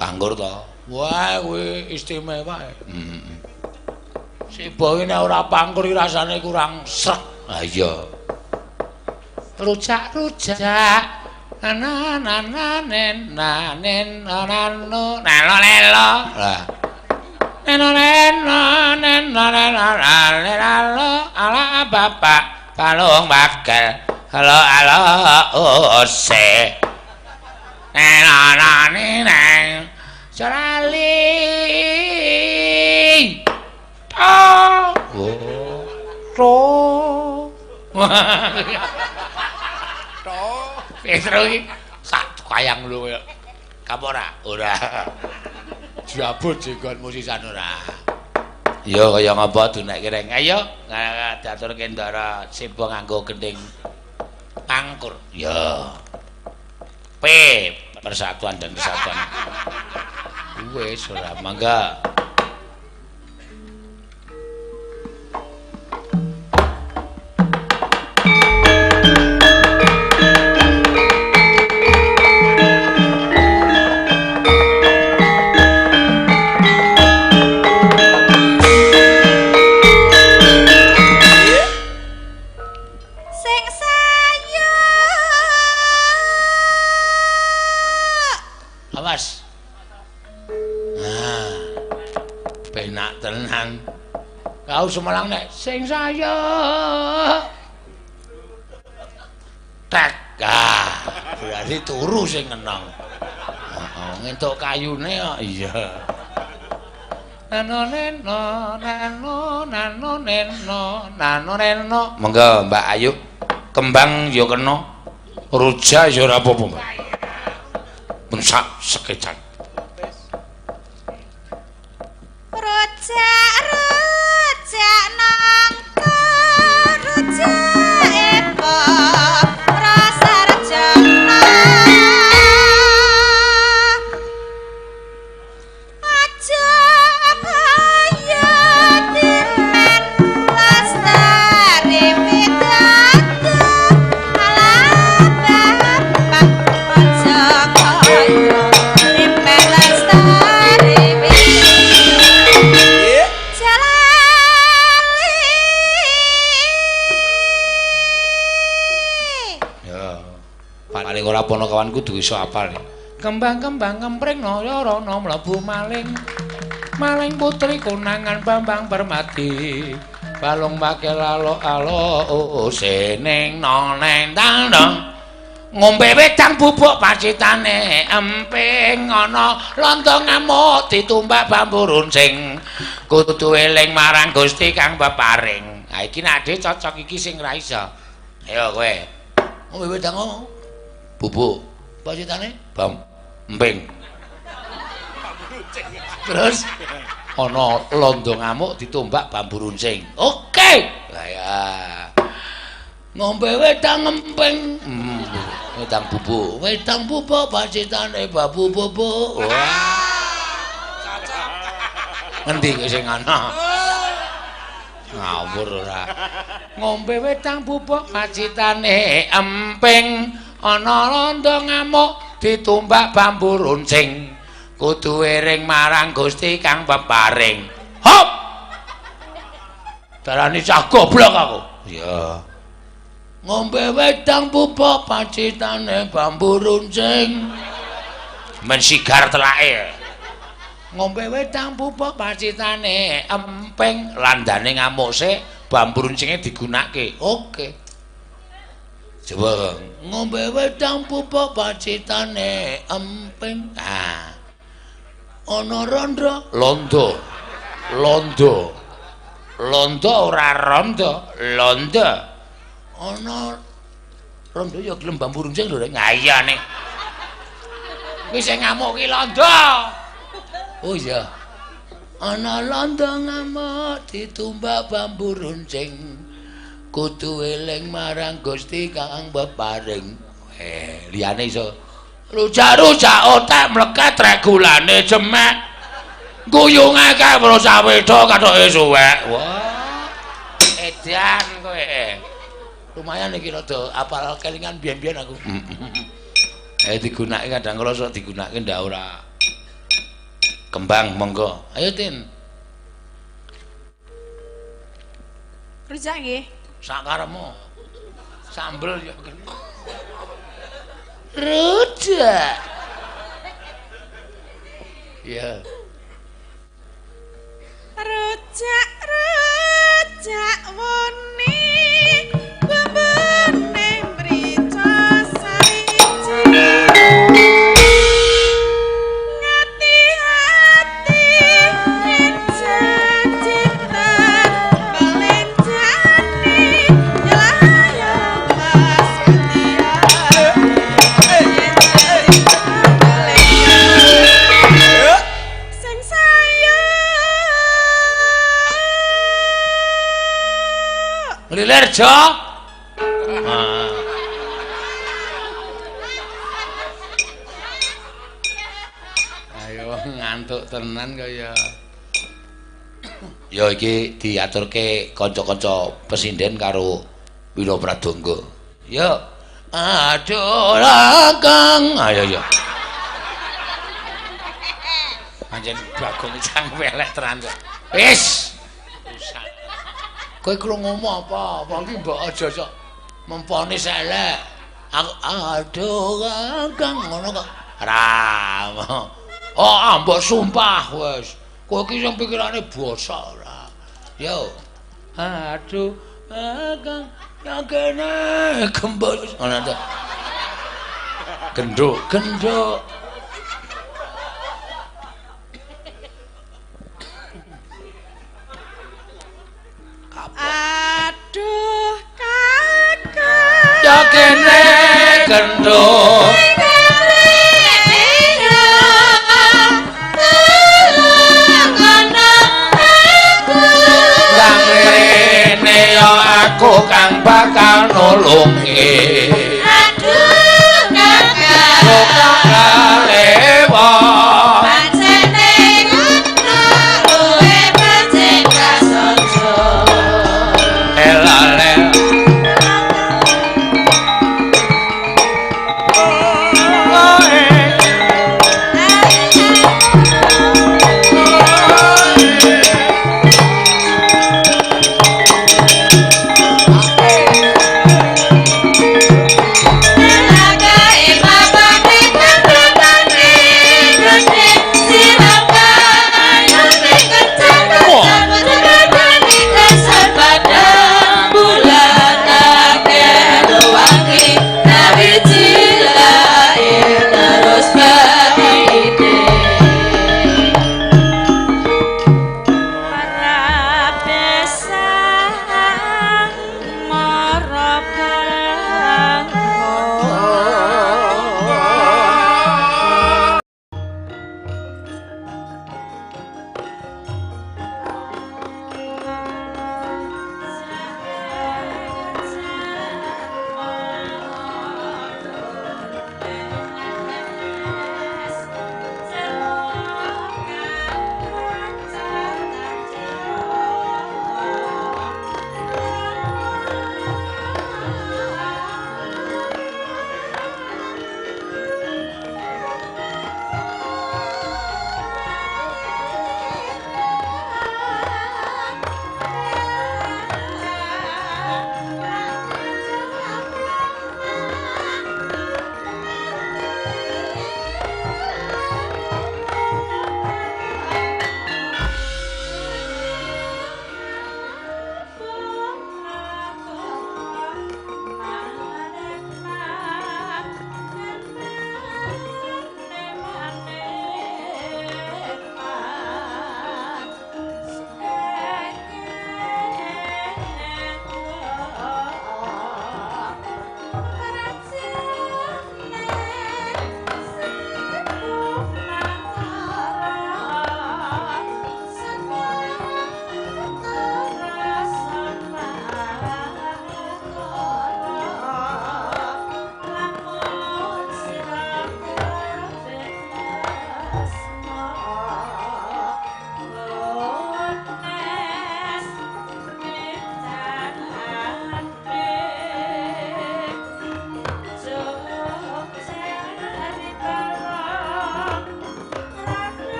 Anggur to. Wah, kuwi istimewa. Heeh. Sibo iki nek ora pangkur rasane kurang srek. Ha iya. Rujak-rujak. Nanen nanen nano nelo nelo. Lah. Neno neno neno neno ala bapak kalung bakal. Halo halo ose. Nani nang Sarali Petro iki sak kayang lho kaya kamu ora jabut jenggon musisan ora ya kaya ngapa dunek kireng ayo diaturke Ndara Simba nganggo gending pangkur ya P persatuan dan kesatuan wis ora mangga kau Semarang nek sing saya tek berarti turu sing ngenong ngentuk kayune kok iya nano neno nano nano neno nano neno monggo Mbak Ayu kembang ya kena rujak ya ora apa-apa Mbak pun sak sekecan rujak nangka rujak eko rasa rejana aja kaya dimen lastari widatu ala bapak aja kaya dimen lastari paling ora ponokawan kudu iso apal. Kembang-kembang kempring naya rana mlebu maling. Maling putri konangan Bambang Permati. Balung bakil alo-alo seneng noneng tandong. Ngombe wedang bubuk pacitane emping ana lontong ngamuk ditumbak bambu runcing. Kudu eling marang Gusti kang peparing. Ha iki nek cocok iki sing ra iso. Ayo kowe. Ngombe wedang bubuk pacitane bam emping terus ana londo ngamuk ditumbak bambu runcing oke lah ya ngombe wedang emping wedang bubuk pacitane babu bubuk wah ngendi sing ana ngawur ora ngombe wedang bubuk pacitane emping ana londo ngamuk ditumbak bambu runcing kudu ering marang Gusti kang peparing Hop. Darani cah goblok aku. Ya. Ngombe wedang pupuk pacitane bambu runcing. Men sigar telake. Ngombe wedang pupuk pacitane emping landane ngamuk sik bambu runcinge digunakake. Oke. Coba ngombe wedang pupuk pacitane emping. Ah. Ana rondo, londo. Londo. Londo ora rondo, londo. Ana rondo ya gelem bambu runcing lho rek ngayane. Kuwi sing ngamuk ki londo. Oh iya. Ana londo ngamuk ditumbak bambu runcing. Kudu eling marang Gusti Kang beparing. Liyane iso rujak-rujak otak mleket regulane jemek. Guyunge kae bocah wedok kathoke suwek. Wah. Edan kowe. Lumayan iki rada apal kelingan biyen-biyen aku. Digunakake kadang kala sok digunakake ndak ora. Kembang monggo. Ayo Tin. Rujak nggih. Sakaremu. Sambel ya. Rujak. Ya. Rujak woni bambune mrica saiji. Ngati-ati cinta belenjani nyelaya mas sing sayu Lilir Jo. Ayo ngantuk tenan kaya. Ya iki diaturke kanca-kanca pesinden karo Wira Pradangga. Ya. Aduh Kang. Ayo ya. Anjen Bagong cang welek tenan kok. Wis. Kowe krungu apa? Apa iki mbok aja sok memponi selek. Aku aduh Kang ngono kok. Ram. Oh, mbok sumpah wis. Kowe iki sing pikirane bosok ora. Yo. Aduh Kang yang kene gembos ngono to. Genduk. aduh kakak Ya kene genduk. Kang rene ya aku kang bakal nulungi. aduh kakak Kakak lewa. pancene ngono luwe pancen kasojo Elalel.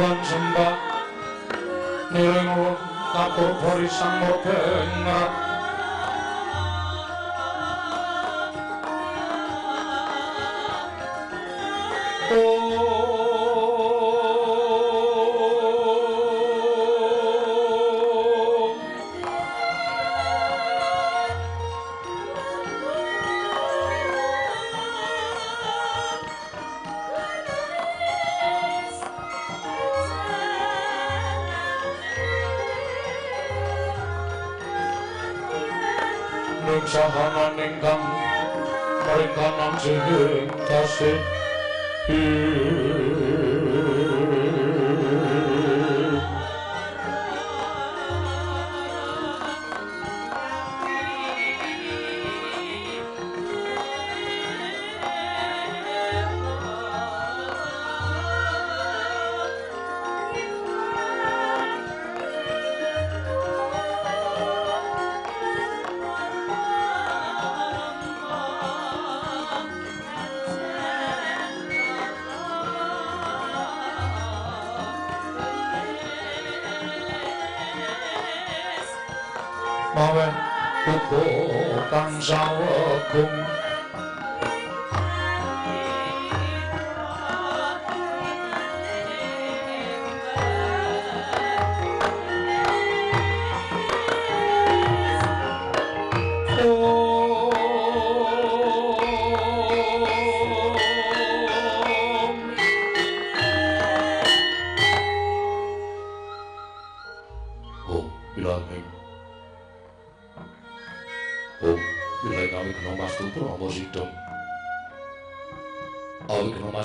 Nyuwun sembah niring ulun kapur bori sang murbengat ning sahanan ingkang paringkanan sing tasih mawe buku kang sawegung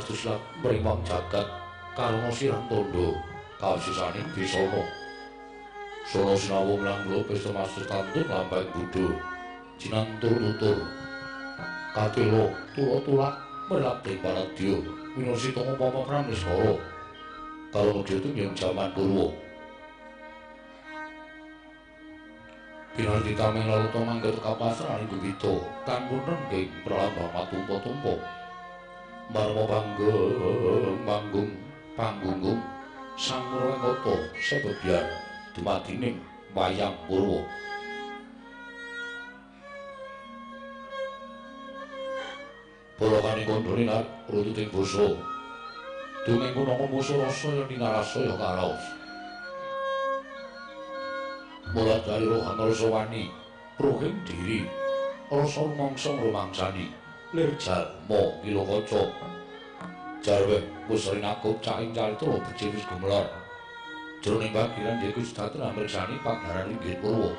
Tuslah mriwang jagat karana sirah tondo kawisisaning bisana sono sinawung langlo pesta master tantun lampahing budhe jinantur tutur katelo tula-tulak merlating paradya winasita ngopama prameswara karo nedya ing jaman purwa pinarti tameng laluta mangget kapasraning bibita tanpa nengging pralambang matumpa-tumpa marmo panggung sang Murwengkata sebabyan dumadining wayang purwa Balakane kandhane narik rututing basa dumeng punaka musa rasa yen ningarasa ya karaos mula dari rohan rasa wani rohing diri rasa rumangsa ngrumangsani lir jalma kila kaca jarwe pusri nakup caing carita becik wis gumelar jroning bagiran yaiku sedaten amriksani paglaran inggih purwa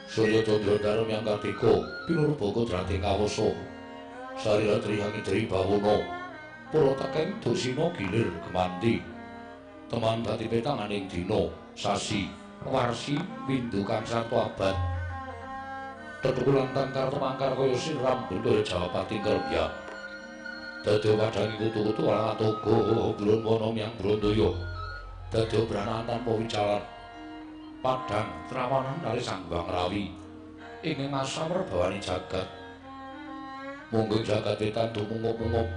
Surya Candra Darum yang katika pinurbaka drate kawasa sarira trihangi dri bawana para tekeng dosina gilir gemanti teman dadi petanganing dina sasi warsi windu kang sarta abad tetukulan tangkar temangkar kaya siram bundur Jawapati Kerbya dadi wadangi kutu-kutu alang atoga bulun wana miyang Brandaya dadi branahan tanpa wicalan padhang trawanan dari Sang Hyang Rawi ingkang asamar bawani jagat mungging jagat wetan dumungup-mungup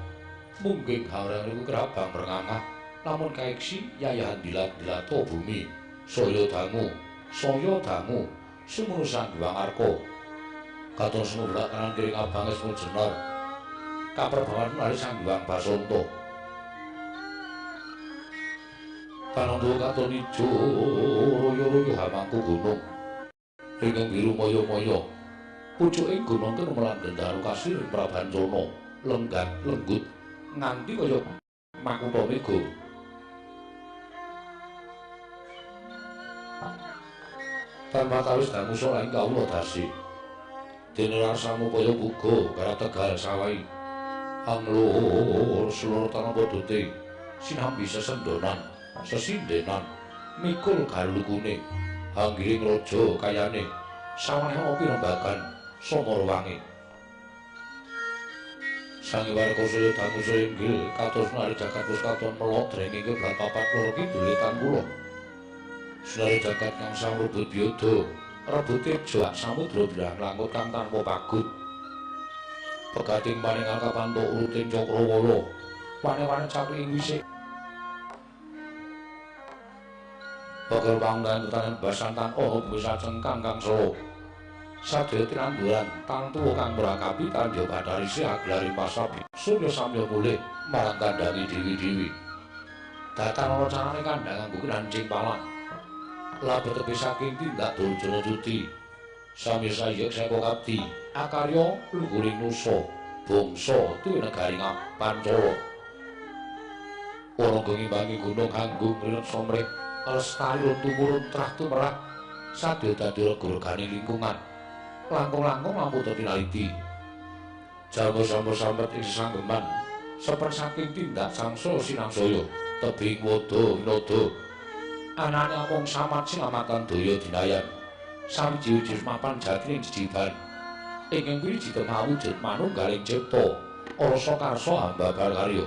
mungging harang niku kerabang rengangah namun kaeksi yayahan dilat-dilato bumi saya dangu sumuno Sang Hyang Arka katon semulak kanan kiri abange semul jenar kaperbangan dari Sang Hyang Basanta tanandha katon ijo royo-royo hamangku gunung ingkang biru moyo-moyo pucuking gunung kenemelan dendaru kasir prabancana lenggat lenggut nganti kaya makutha mega tanpa kawis dangu sola ing kawula dasi dene rasamu kaya buga karo tegal sawai anglur seluruh tanah bodhote sinambi sesendonan sesindenan mikul galukune anggiring raja kayane sawaneha pirembagan Samara Wangi Sang Hyang Kosaya dangu sringgil kados nari jagat wis katon melot drenging keblat papat loro kidule tan kula Senari jagat kang samrebut biyada rebuté jawak samudra bilang langkut kang tanpa pagut pegating maring kapantuk uruting Cakrawala wane-wane cakring wisik Pokok panggilan ketanan basantan bisa cengkang kang solo sadaya tinanduran tantu kang merakapi tanjo badari siak lari pasapi surya samya mulih marang kandangi dewi-dewi datan ana carane kandhang nganggo kinancing palang labet tepi saking tindak durjana cuti sami sayek seko kabdi akarya luhuring nusa bangsa duwe negari Pancala ora ngimbangi gunung anggung mrinet somrek lestari tumurun trah tumrap sadaya dadi regane lingkungan langkung-langkung lampu tinaliti jalma-jalma sambat ing sanggeman seper saking tindak sangsa sinangsaya tebing wada winada anane amung samat sinamatan daya dinayan sawiji-wiji mapan jati ing jejiban ingkang wiji mawujud manunggaling cipta rasa karsa ambabal karya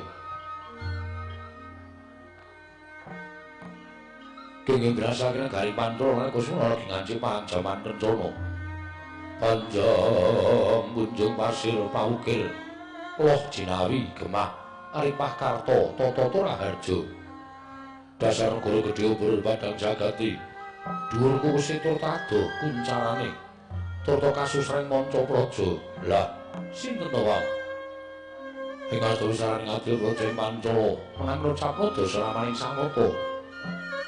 kenging ngrasakake negari Pancala kusuma nganci panjaman rencana panjang munjung pasir pawukir loh jinawi gemah aripah karta tata raharja dasar negara gedhe ubur padang jagati dhuwur kuwisi tur tado kuncarane turta kasusreng manca praja lah sinten to wae ing astusaring ati raja Pancala menang cap dosa ramaning sangapa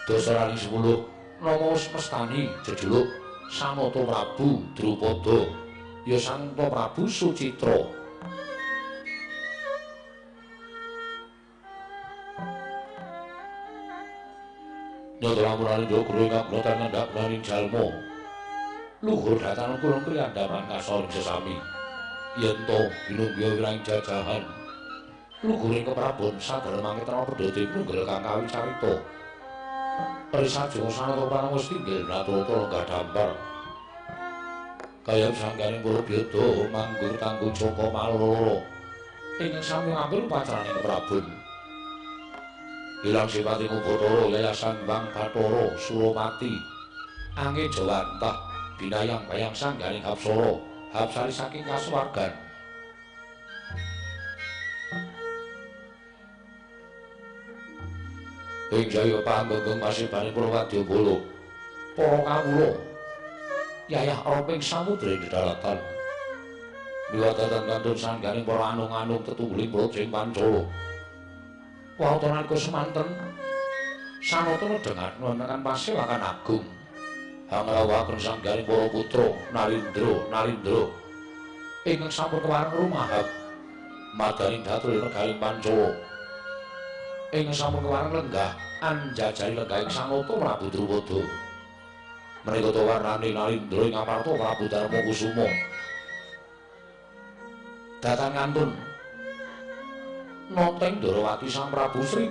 dosa raning 10 nama semestani jejuluk Sanata Prabu Drupada ya Sanata Prabu Sucitra nyodramurane ndogro ingkang blotan nandhak maring jalma luhur datan kulon kriyandaman kasoring sesami yen to binungya wirang jajahan luhuring keprabon sadar mangketana pedhote punggel kang kawicarita Risajeng Sanata Prabu Stinggil Natata lenggah dampar kaya sangganing para biyada manggur kanggo Joko Maloro ingkang sami ngambil patraning keprabon Ilang Sipati Batara Yayasan Bang Bathara Suropati Angge Jawantah binayang bayang sangganing Hapsara Hapsari saking kasuwargan ing jaya panggenggeng masibane para wadyabala para kawula yayah roping samudra dedalatan miwadadan kantun sangganing para anung-anung tetunggiling praja ing Pancala wonten nalika semanten sanata nedhengan wonten pasewakan agung hanglawaken sangganing para putra Narindra ingkang sampun kewareng rumahap madaning dhatri negaring Pancala ingkang sampun kewareng lenggah anjajari lenggahing Sanata Prabu Drupada menika to warnane Narindra ing aparta Prabu Darma Kusuma datan ngantun Nonteng Darawati Sang Prabu Sri